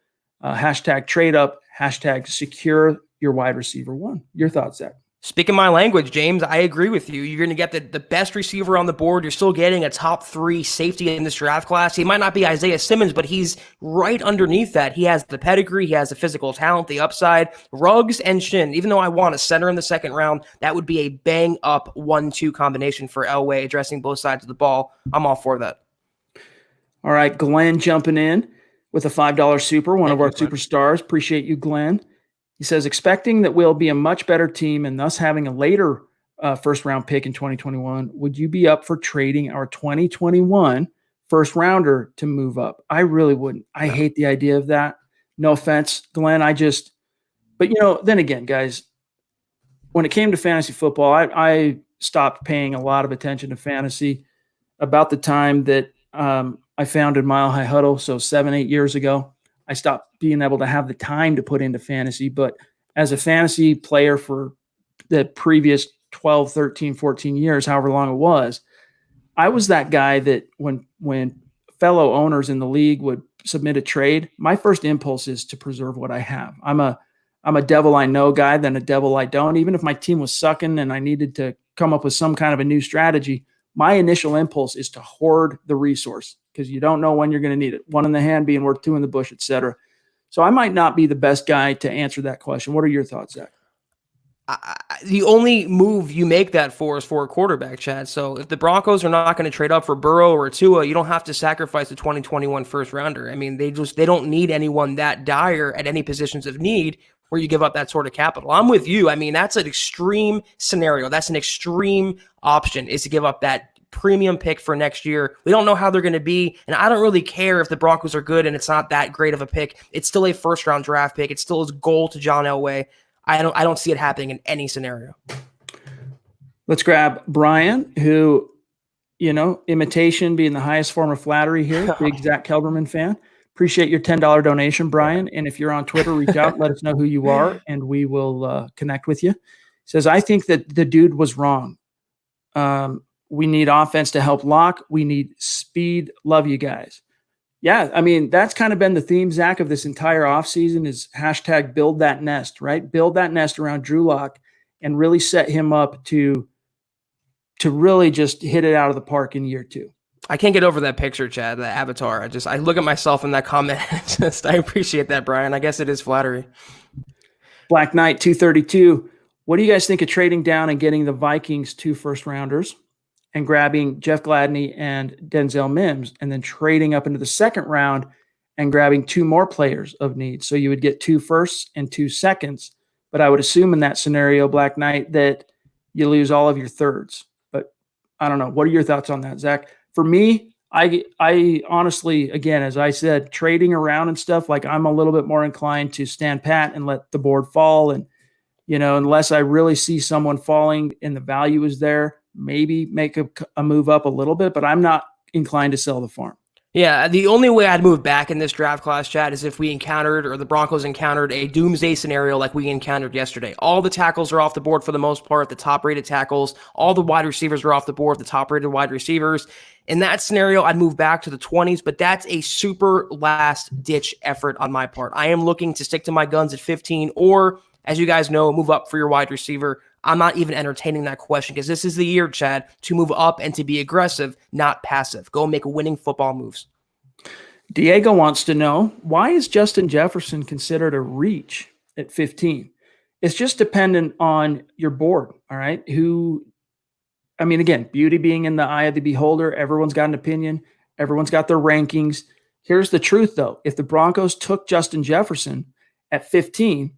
Hashtag trade up, hashtag secure your wide receiver one. Your thoughts, Zach? Speaking my language, James, I agree with you. You're going to get the best receiver on the board. You're still getting a top 3 safety in this draft class. He might not be Isaiah Simmons, but he's right underneath that. He has the pedigree. He has the physical talent, the upside. Ruggs and Shin, even though I want a center in the second round, that would be a bang-up 1-2 combination for Elway, addressing both sides of the ball. I'm all for that. All right, Glenn jumping in with a $5 super, one of our superstars. Appreciate you, Glenn. He says, expecting that we'll be a much better team and thus having a later first-round pick in 2021, would you be up for trading our 2021 first-rounder to move up? I really wouldn't. I hate the idea of that. No offense, Glenn. But, then again, guys, when it came to fantasy football, I stopped paying a lot of attention to fantasy about the time that I founded Mile High Huddle, so 7-8 years ago. I stopped being able to have the time to put into fantasy. But as a fantasy player for the previous 12, 13, 14 years, however long it was, I was that guy that when fellow owners in the league would submit a trade, my first impulse is to preserve what I have. I'm a devil I know guy than a devil I don't. Even if my team was sucking and I needed to come up with some kind of a new strategy, my initial impulse is to hoard the resource because you don't know when you're going to need it. One in the hand being worth two in the bush, et cetera. So I might not be the best guy to answer that question. What are your thoughts, Zach? The only move you make that for is for a quarterback, Chad. So if the Broncos are not going to trade up for Burrow or Tua, you don't have to sacrifice the 2021 first rounder. I mean, they don't need anyone that dire at any positions of need where you give up that sort of capital. I'm with you. I mean, that's an extreme scenario. That's an extreme option, is to give up that premium pick for next year. We don't know how they're going to be, and I don't really care if the Broncos are good and it's not that great of a pick. It's still a first-round draft pick. It's still his goal to John Elway. I don't see it happening in any scenario. Let's grab Brian, who, imitation being the highest form of flattery here. Big Zack Kelberman fan. Appreciate your $10 donation, Brian. And if you're on Twitter, reach out, let us know who you are, and we will connect with you. He says, I think that the dude was wrong. We need offense to help lock. We need speed. Love you guys. Yeah, I mean, that's kind of been the theme, Zach, of this entire offseason is hashtag build that nest, right? Build that nest around Drew Lock and really set him up to really just hit it out of the park in year 2. I can't get over that picture, Chad, that avatar. I look at myself in that comment. I appreciate that, Brian. I guess it is flattery. Black Knight 232. What do you guys think of trading down and getting the Vikings 2 first-rounders and grabbing Jeff Gladney and Denzel Mims, and then trading up into the second round and grabbing 2 more players of need? So you would get 2 firsts and 2 seconds. But I would assume in that scenario, Black Knight, that you lose all of your thirds. But I don't know. What are your thoughts on that, Zach? For me, I honestly, again, as I said, trading around and stuff, like I'm a little bit more inclined to stand pat and let the board fall. And, unless I really see someone falling and the value is there, maybe make a move up a little bit, but I'm not inclined to sell the farm. Yeah, the only way I'd move back in this draft class, Chad, is if we encountered, or the Broncos encountered, a doomsday scenario like we encountered yesterday. All the tackles are off the board for the most part, the top-rated tackles. All the wide receivers are off the board, the top-rated wide receivers. In that scenario, I'd move back to the 20s, but that's a super last-ditch effort on my part. I am looking to stick to my guns at 15, or, as you guys know, move up for your wide receiver. I'm not even entertaining that question because this is the year, Chad, to move up and to be aggressive, not passive. Go make winning football moves. Diego wants to know, why is Justin Jefferson considered a reach at 15? It's just dependent on your board, all right? Again, beauty being in the eye of the beholder, everyone's got an opinion. Everyone's got their rankings. Here's the truth, though. If the Broncos took Justin Jefferson at 15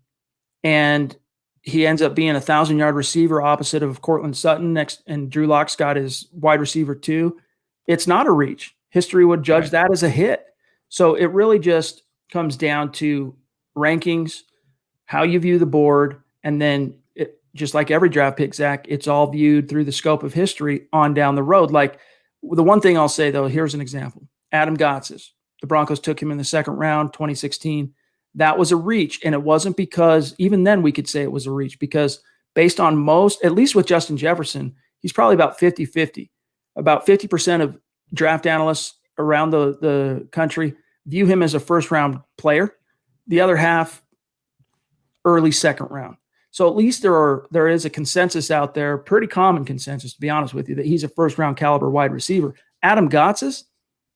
and he ends up being a 1,000-yard receiver opposite of Cortland Sutton next, and Drew Lock's got his wide receiver too, it's not a reach. History would judge that as a hit. So it really just comes down to rankings, how you view the board, and then just like every draft pick, Zach, it's all viewed through the scope of history on down the road. Like the one thing I'll say, though, here's an example. Adam Gotsis. The Broncos took him in the second round, 2016. That was a reach, and it wasn't because even then we could say it was a reach because based on most, at least with Justin Jefferson, he's probably about 50-50. About 50% of draft analysts around the country view him as a first-round player. The other half, early second round. So at least there is a consensus out there, pretty common consensus, to be honest with you, that he's a first-round caliber wide receiver. Adam Gotsis,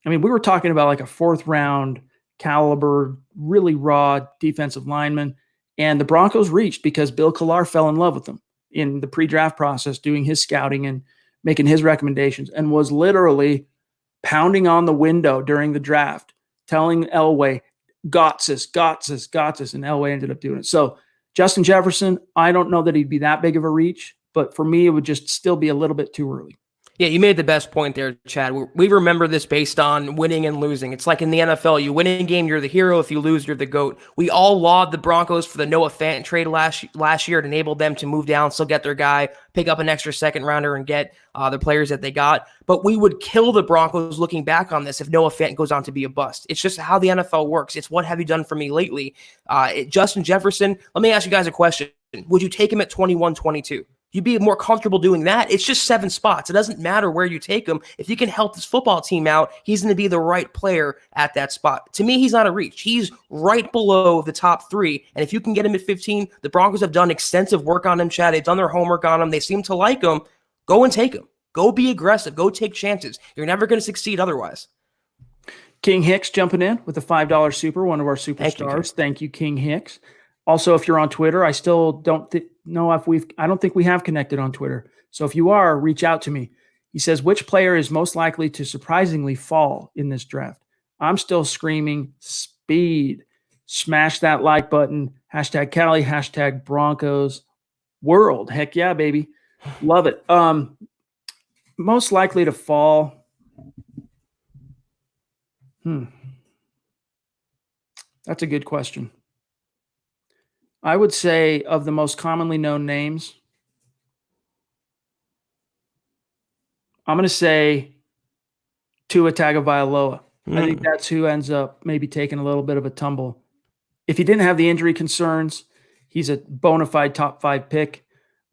we were talking about like a fourth-round caliber, really raw defensive lineman, and the Broncos reached because Bill Collar fell in love with him in the pre-draft process, doing his scouting and making his recommendations, and was literally pounding on the window during the draft, telling Elway, Gotsis, and Elway ended up doing it. So Justin Jefferson, I don't know that he'd be that big of a reach, but for me, it would just still be a little bit too early. Yeah, you made the best point there, Chad. We remember this based on winning and losing. It's like in the NFL, you win a game, you're the hero. If you lose, you're the GOAT. We all laud the Broncos for the Noah Fant trade last year. It enabled them to move down, still get their guy, pick up an extra second rounder, and get the players that they got. But we would kill the Broncos looking back on this if Noah Fant goes on to be a bust. It's just how the NFL works. It's what have you done for me lately? Justin Jefferson, let me ask you guys a question. Would you take him at 21, 22? You'd be more comfortable doing that. It's just 7 spots. It doesn't matter where you take him. If you can help this football team out, he's going to be the right player at that spot. To me, he's not a reach. He's right below the top 3. And if you can get him at 15, the Broncos have done extensive work on him, Chad. They've done their homework on him. They seem to like him. Go and take him. Go be aggressive. Go take chances. You're never going to succeed otherwise. King Hicks jumping in with a $5 super, one of our superstars. Thank you, King Hicks. Also, if you're on Twitter, I still don't know if I don't think we have connected on Twitter. So if you are, reach out to me. He says, which player is most likely to surprisingly fall in this draft? I'm still screaming speed. Smash that like button. Hashtag Cali, hashtag Broncos world. Heck yeah, baby. Love it. Most likely to fall. That's a good question. I would say of the most commonly known names, I'm going to say Tua Tagovailoa. I think that's who ends up maybe taking a little bit of a tumble. If he didn't have the injury concerns, he's a bona fide top 5 pick.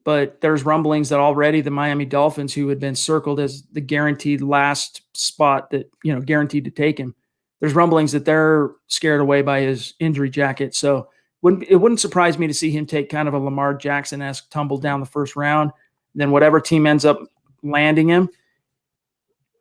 But there's rumblings that already the Miami Dolphins, who had been circled as the guaranteed last spot that, guaranteed to take him, there's rumblings that they're scared away by his injury jacket. So it wouldn't surprise me to see him take kind of a Lamar Jackson-esque tumble down the first round. Then whatever team ends up landing him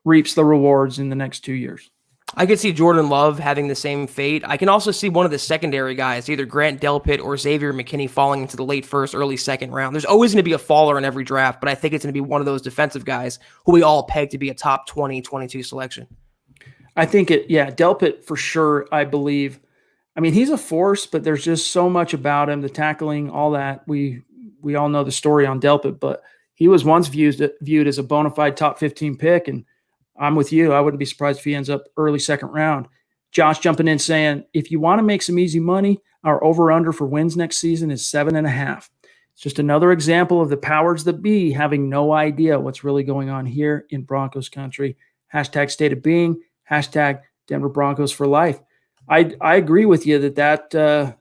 reaps the rewards in the next 2 years. I could see Jordan Love having the same fate. I can also see one of the secondary guys, either Grant Delpit or Xavier McKinney, falling into the late first, early second round. There's always going to be a faller in every draft, but I think it's going to be one of those defensive guys who we all peg to be a top 20, 22 selection. I think Delpit for sure, I believe. He's a force, but there's just so much about him, the tackling, all that. We all know the story on Delpit, but he was once viewed as a bona fide top 15 pick, and I'm with you. I wouldn't be surprised if he ends up early second round. Josh jumping in saying, if you want to make some easy money, our over-under for wins next season is 7.5. It's just another example of the powers that be having no idea what's really going on here in Broncos country. Hashtag state of being. Hashtag Denver Broncos for life. I agree with you that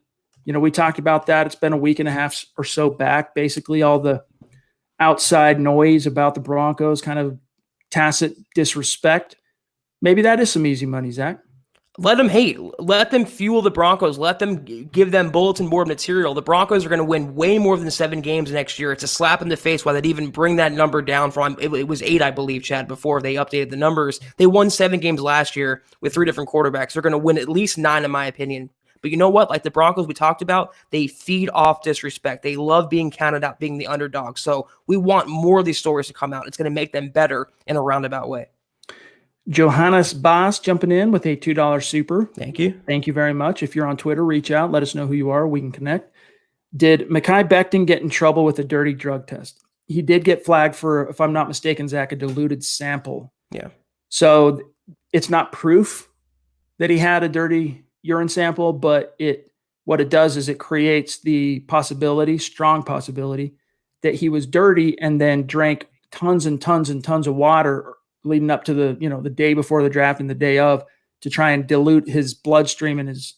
we talked about that. It's been a week and a half or so back. Basically, all the outside noise about the Broncos, kind of tacit disrespect. Maybe that is some easy money, Zach. Let them hate. Let them fuel the Broncos. Let them give them bulletin board material. The Broncos are going to win way more than 7 games next year. It's a slap in the face why they'd even bring that number down from, it was 8, I believe, Chad, before they updated the numbers. They won 7 games last year with 3 different quarterbacks. They're going to win at least 9, in my opinion. But you know what? Like the Broncos we talked about, they feed off disrespect. They love being counted out, being the underdog. So we want more of these stories to come out. It's going to make them better in a roundabout way. Johannes Boss jumping in with a $2 super. Thank you. Thank you very much. If you're on Twitter, reach out. Let us know who you are. We can connect. Did Mekhi Becton get in trouble with a dirty drug test? He did get flagged for, if I'm not mistaken, Zach, a diluted sample. Yeah. So it's not proof that he had a dirty urine sample, but what it does is it creates the possibility, strong possibility, that he was dirty and then drank tons and tons and tons of water leading up to the day before the draft and the day of, to try and dilute his bloodstream and his,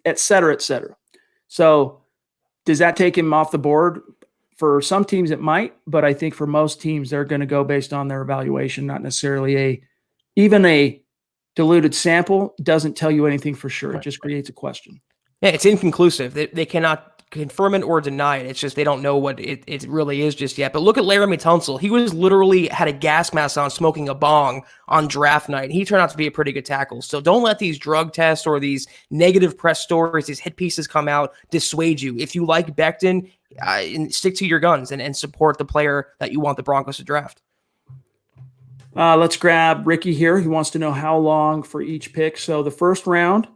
et cetera, et cetera. So does that take him off the board? For some teams it might, but I think for most teams, they're going to go based on their evaluation, not necessarily even a diluted sample doesn't tell you anything for sure. It just creates a question. Yeah, it's inconclusive. They cannot confirm it or deny it. It's just they don't know what it really is just yet. But look at Laramie Tunsil. He was literally had a gas mask on, smoking a bong on draft night. He turned out to be a pretty good tackle. So don't let these drug tests or these negative press stories, these hit pieces come out, dissuade you. If you like Becton, stick to your guns and support the player that you want the Broncos to draft. Let's grab Ricky here. He wants to know how long for each pick. So the first round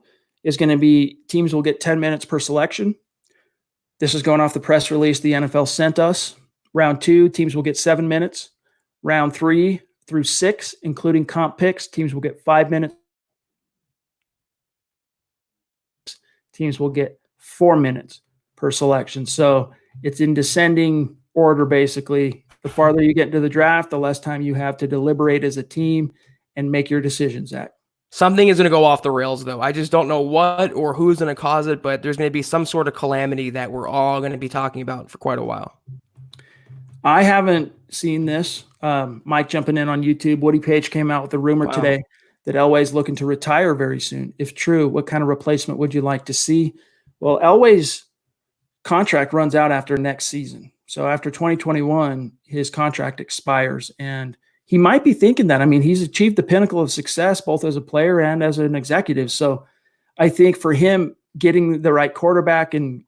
is going to be teams will get 10 minutes per selection. This is going off the press release the NFL sent us. Round 2, teams will get 7 minutes. Round 3 through 6, including comp picks, teams will get 5 minutes. Teams will get 4 minutes per selection. So it's in descending order, basically. The farther you get into the draft, the less time you have to deliberate as a team and make your decisions, Zach. Something is going to go off the rails, though. I just don't know what or who's going to cause it, but there's going to be some sort of calamity that we're all going to be talking about for quite a while. I haven't seen this. Mike jumping in on YouTube. Woody Page came out with a rumor today that Elway's looking to retire very soon. If true, what kind of replacement would you like to see? Well, Elway's contract runs out after next season. So after 2021, his contract expires, and he might be thinking that. I mean, he's achieved the pinnacle of success both as a player and as an executive. So I think for him, getting the right quarterback and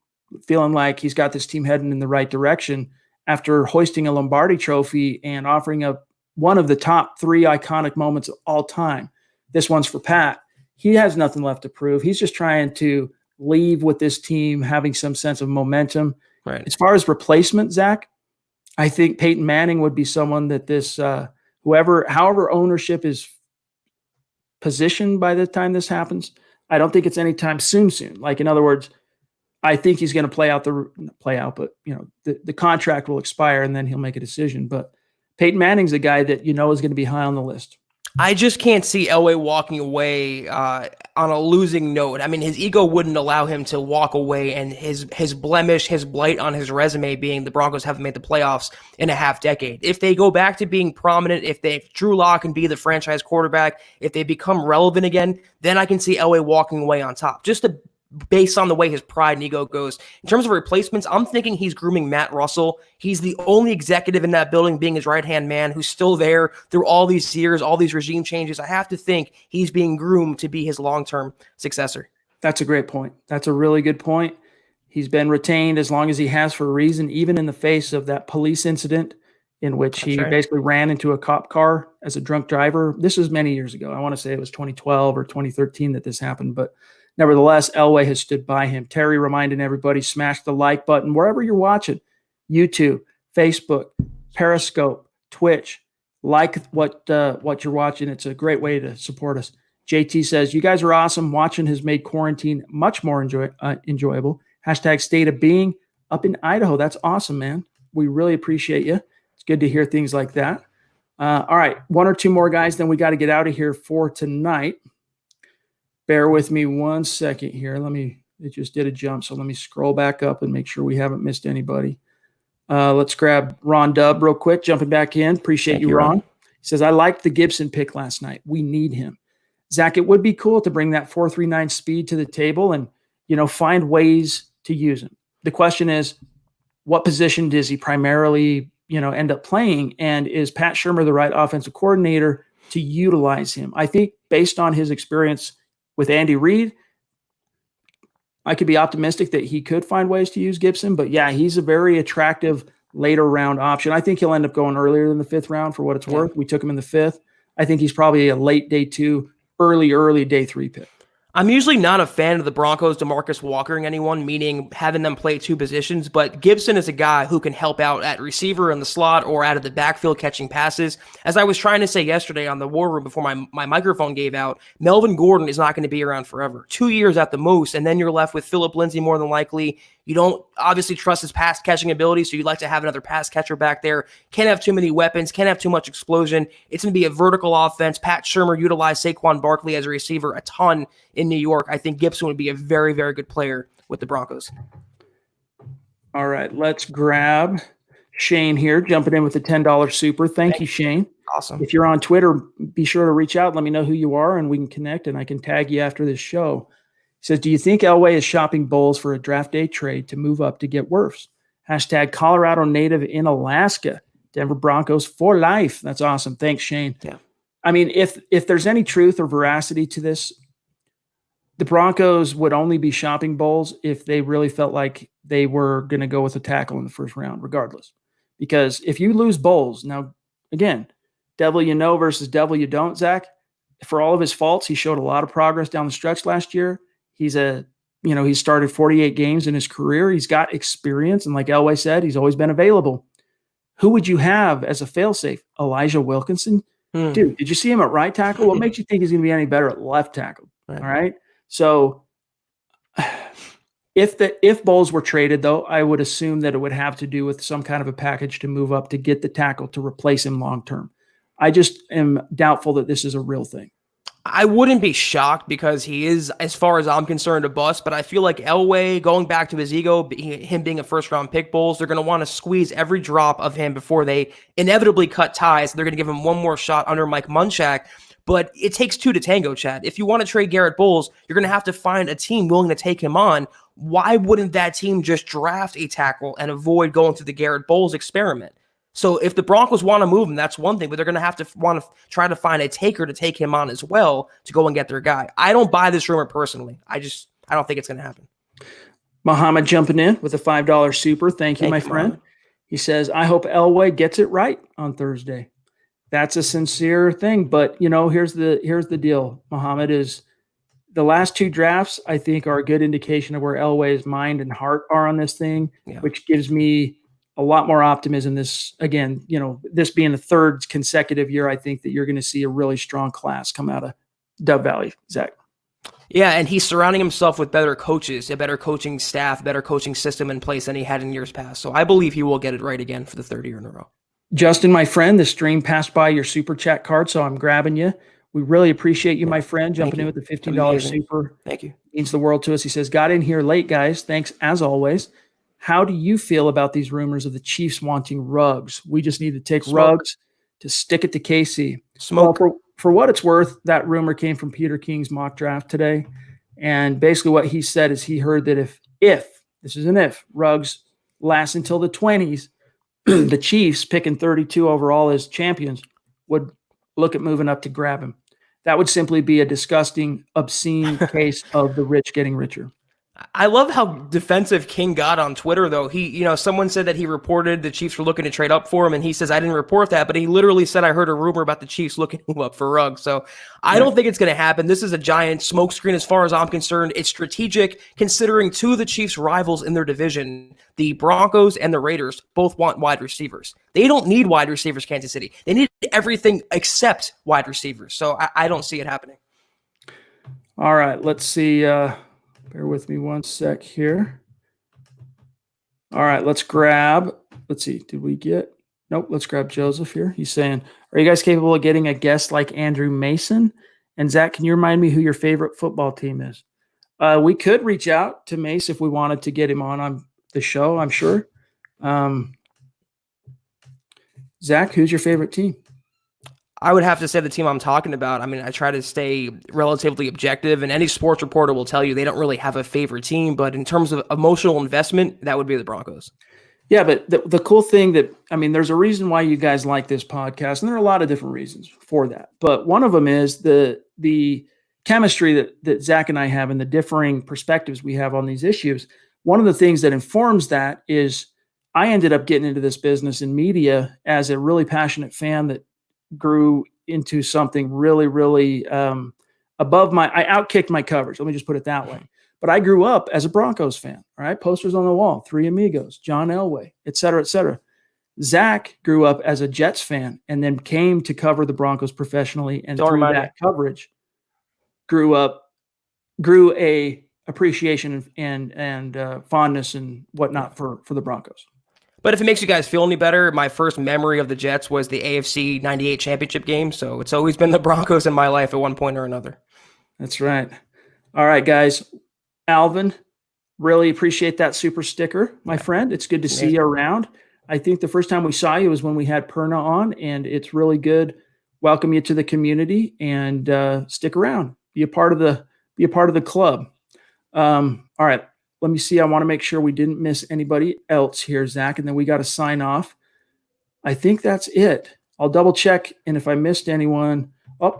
feeling like he's got this team heading in the right direction after hoisting a Lombardi trophy and offering up one of the top 3 iconic moments of all time. This one's for Pat. He has nothing left to prove. He's just trying to leave with this team having some sense of momentum. Right. As far as replacement, Zach, I think Peyton Manning would be someone that this however ownership is positioned by the time this happens, I don't think it's anytime soon. Like, in other words, I think he's going to but the contract will expire and then he'll make a decision. But Peyton Manning's a guy that is going to be high on the list. I just can't see Elway walking away on a losing note. I mean, his ego wouldn't allow him to walk away, and his blemish, his blight on his resume being the Broncos haven't made the playoffs in a half decade. If they go back to being prominent, if Drew Lock can be the franchise quarterback, if they become relevant again, then I can see Elway walking away on top. Based on the way his pride and ego goes. In terms of replacements, I'm thinking he's grooming Matt Russell. He's the only executive in that building, being his right-hand man, who's still there through all these years, all these regime changes. I have to think he's being groomed to be his long-term successor. That's a great point. That's a really good point. He's been retained as long as he has for a reason, even in the face of that police incident in which he basically ran into a cop car as a drunk driver. This was many years ago. I want to say it was 2012 or 2013 that this happened, but nevertheless, Elway has stood by him. Terry reminding everybody, smash the like button wherever you're watching. YouTube, Facebook, Periscope, Twitch. Like what you're watching. It's a great way to support us. JT says, you guys are awesome. Watching has made quarantine much more enjoyable. Hashtag state of being up in Idaho. That's awesome, man. We really appreciate you. It's good to hear things like that. All right, one or two more guys, then we got to get out of here for tonight. Bear with me 1 second here. It just did a jump, so let me scroll back up and make sure we haven't missed anybody. Let's grab Ron Dubb real quick, jumping back in. Appreciate you, Ron. He says, I liked the Gibson pick last night. We need him. Zach, it would be cool to bring that 4.39 speed to the table and, find ways to use him. The question is, what position does he primarily, end up playing? And is Pat Shurmur the right offensive coordinator to utilize him? I think based on his experience with Andy Reid, I could be optimistic that he could find ways to use Gibson. But yeah, he's a very attractive later round option. I think he'll end up going earlier than the 5th round for what it's worth. We took him in the 5th. I think he's probably a late day 2, early day 3 pick. I'm usually not a fan of the Broncos DeMarcus Walkering anyone, meaning having them play 2 positions, but Gibson is a guy who can help out at receiver in the slot or out of the backfield catching passes. As I was trying to say yesterday on the War Room before my microphone gave out, Melvin Gordon is not going to be around forever. 2 years at the most, and then you're left with Phillip Lindsay more than likely. You don't obviously trust his pass catching ability, so you'd like to have another pass catcher back there. Can't have too many weapons, can't have too much explosion. It's going to be a vertical offense. Pat Shurmur utilized Saquon Barkley as a receiver a ton in New York. I think Gibson would be a very, very good player with the Broncos. All right, let's grab Shane here, jumping in with the $10 super. Thank you, Shane. Awesome. If you're on Twitter, be sure to reach out. Let me know who you are, and we can connect, and I can tag you after this show. He says, do you think Elway is shopping bulls for a draft day trade to move up to get worse? # Colorado native in Alaska. Denver Broncos for life. That's awesome. Thanks, Shane. Yeah. I mean, if there's any truth or veracity to this, the Broncos would only be shopping bulls if they really felt like they were going to go with a tackle in the 1st round, regardless. Because if you lose Bowles, now, again, devil you know versus devil you don't, Zach, for all of his faults, he showed a lot of progress down the stretch last year. He's he's started 48 games in his career. He's got experience. And like Elway said, he's always been available. Who would you have as a failsafe? Elijah Wilkinson? Dude, did you see him at right tackle? What makes you think he's going to be any better at left tackle? All right. So if Bowles were traded, though, I would assume that it would have to do with some kind of a package to move up to get the tackle to replace him long term. I just am doubtful that this is a real thing. I wouldn't be shocked because he is, as far as I'm concerned, a bust, but I feel like Elway, going back to his ego, him being a 1st-round pick, Bulls, they're going to want to squeeze every drop of him before they inevitably cut ties. They're going to give him one more shot under Mike Munchak, but it takes 2 to tango, Chad. If you want to trade Garrett Bowles, you're going to have to find a team willing to take him on. Why wouldn't that team just draft a tackle and avoid going through the Garrett Bowles experiment? So if the Broncos want to move him, that's one thing, but they're going to have to want to try to find a taker to take him on as well to go and get their guy. I don't buy this rumor personally. I don't think it's going to happen. Muhammad jumping in with a $5 super. Thank you, my friend. Muhammad. He says, I hope Elway gets it right on Thursday. That's a sincere thing, but here's the deal, Muhammad, is the last 2 drafts, I think, are a good indication of where Elway's mind and heart are on this thing, which gives me a lot more optimism. This, again, this being the 3rd consecutive year, I think that you're going to see a really strong class come out of Dove Valley, Zach. Yeah, and he's surrounding himself with better coaches, a better coaching staff, better coaching system in place than he had in years past. So I believe he will get it right again for the 3rd year in a row. Justin, my friend, the stream passed by your super chat card, so I'm grabbing you. We really appreciate you, my friend, jumping in with the $15 super. Thank you. Means the world to us. He says, got in here late, guys. Thanks, as always. How do you feel about these rumors of the Chiefs wanting Ruggs? We just need to take Ruggs to stick it to KC. Smoke. Well, for what it's worth, that rumor came from Peter King's mock draft today. And basically what he said is he heard that if this is an if, Ruggs lasts until the 20s, the Chiefs, picking 32 overall as champions, would look at moving up to grab him. That would simply be a disgusting, obscene case of the rich getting richer. I love how defensive King got on Twitter, though. Someone said that he reported the Chiefs were looking to trade up for him, and he says, I didn't report that, but he literally said, I heard a rumor about the Chiefs looking him up for Ruggs. So I don't think it's going to happen. This is a giant smokescreen as far as I'm concerned. It's strategic, considering 2 of the Chiefs' rivals in their division, the Broncos and the Raiders, both want wide receivers. They don't need wide receivers, Kansas City. They need everything except wide receivers. So I don't see it happening. All right, let's see. Bear with me 1 sec here. All right, let's see. Did we get Nope. Let's grab Joseph here. He's saying, are you guys capable of getting a guest like Andrew Mason? And Zach, can you remind me who your favorite football team is? We could reach out to Mace if we wanted to get him on the show, I'm sure. Zach, who's your favorite team? I would have to say the team I'm talking about. I mean, I try to stay relatively objective, and any sports reporter will tell you they don't really have a favorite team. But in terms of emotional investment, that would be the Broncos. Yeah, but the cool thing there's a reason why you guys like this podcast, and there are a lot of different reasons for that. But one of them is the chemistry that Zach and I have and the differing perspectives we have on these issues. One of the things that informs that is I ended up getting into this business in media as a really passionate fan that grew into something really, really above I outkicked my coverage. Let me just put it that way. But I grew up as a Broncos fan, all right? Posters on the wall, Three Amigos, John Elway, et cetera, et cetera. Zach grew up as a Jets fan and then came to cover the Broncos professionally, and through that coverage grew a appreciation and fondness and whatnot for the Broncos. But if it makes you guys feel any better, my first memory of the Jets was the AFC 98 championship game. So it's always been the Broncos in my life at one point or another. That's right. All right, guys. Alvin, really appreciate that super sticker, my friend. It's good to see you around. I think the first time we saw you was when we had Perna on, and it's really good. Welcome you to the community, and stick around. Be a part of the club. All right. Let me see. I want to make sure we didn't miss anybody else here, Zach, and then we got to sign off. I think that's it. I'll double check, and if I missed anyone,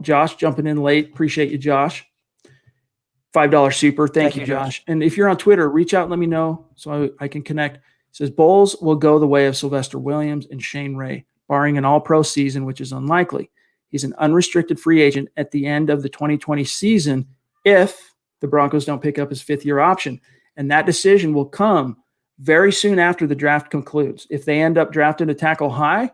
Josh jumping in late. Appreciate you, Josh. $5 super. Thank you, Josh. And if you're on Twitter, reach out and let me know so I can connect. It says Bulls will go the way of Sylvester Williams and Shane Ray, barring an all-pro season, which is unlikely. He's an unrestricted free agent at the end of the 2020 season if the Broncos don't pick up his fifth-year option. And that decision will come very soon after the draft concludes. If they end up drafting a tackle high,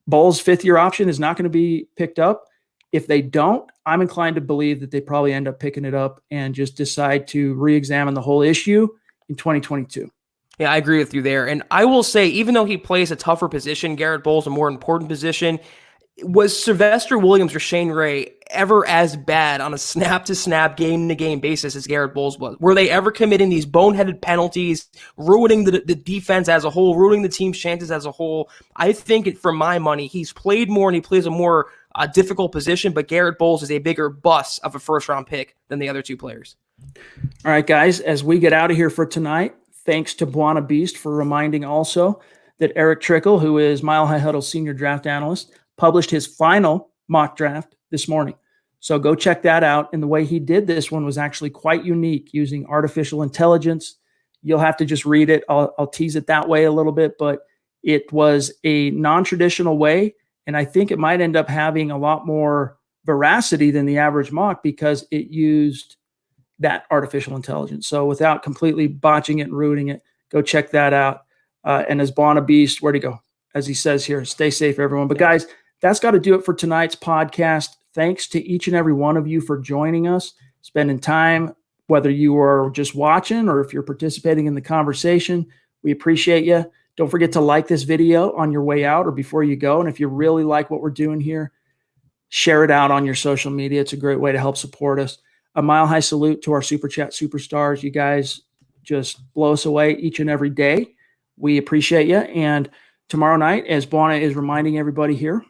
Bulls' fifth-year option is not going to be picked up. If they don't, I'm inclined to believe that they probably end up picking it up and just decide to re-examine the whole issue in 2022. Yeah, I agree with you there. And I will say, even though he plays a tougher position, Garrett Bowles a more important position, was Sylvester Williams or Shane Ray ever as bad on a snap-to-snap, game-to-game basis as Garrett Bowles was? Were they ever committing these boneheaded penalties, ruining the defense as a whole, ruining the team's chances as a whole? I think, for my money, he's played more and he plays a more difficult position, but Garrett Bowles is a bigger bust of a first-round pick than the other two players. All right, guys, as we get out of here for tonight, thanks to Buona Beast for reminding also that Eric Trickle, who is Mile High Huddle senior draft analyst, published his final mock draft this morning. So go check that out. And the way he did this one was actually quite unique, using artificial intelligence. You'll have to just read it. I'll tease it that way a little bit, but it was a non-traditional way. And I think it might end up having a lot more veracity than the average mock because it used that artificial intelligence. So without completely botching it and ruining it, go check that out. And as Buona Beast, where'd he go? As he says here, stay safe, everyone. But guys, that's got to do it for tonight's podcast. Thanks to each and every one of you for joining us, spending time, whether you are just watching or if you're participating in the conversation. We appreciate you. Don't forget to like this video on your way out or before you go. And if you really like what we're doing here, share it out on your social media. It's a great way to help support us. A mile high salute to our Super Chat superstars. You guys just blow us away each and every day. We appreciate you. And tomorrow night, as Buona is reminding everybody here,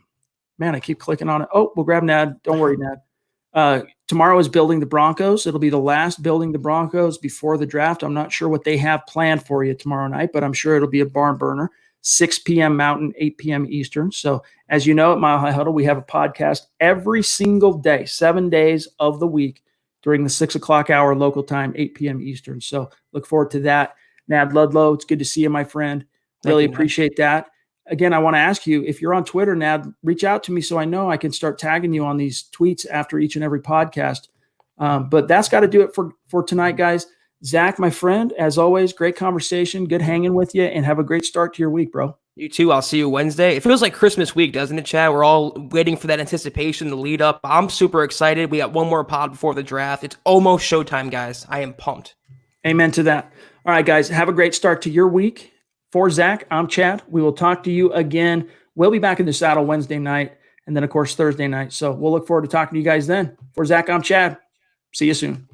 man, I keep clicking on it. Oh, we'll grab Nad. Don't worry, Nad. Tomorrow is Building the Broncos. It'll be the last Building the Broncos before the draft. I'm not sure what they have planned for you tomorrow night, but I'm sure it'll be a barn burner. 6 p.m. Mountain, 8 p.m. Eastern. So as you know, at Mile High Huddle, we have a podcast every single day, 7 days of the week during the 6 o'clock hour local time, 8 p.m. Eastern. So look forward to that. Nad Ludlow, it's good to see you, my friend. Really appreciate that. Again, I want to ask you, if you're on Twitter, Nad, reach out to me so I know I can start tagging you on these tweets after each and every podcast. But that's got to do it for tonight, guys. Zach, my friend, as always, great conversation. Good hanging with you, and have a great start to your week, bro. You too. I'll see you Wednesday. It feels like Christmas week, doesn't it, Chad? We're all waiting for that anticipation, the lead up. I'm super excited. We got one more pod before the draft. It's almost showtime, guys. I am pumped. Amen to that. All right, guys, have a great start to your week. For Zach, I'm Chad. We will talk to you again. We'll be back in the saddle Wednesday night and then, of course, Thursday night. So we'll look forward to talking to you guys then. For Zach, I'm Chad. See you soon.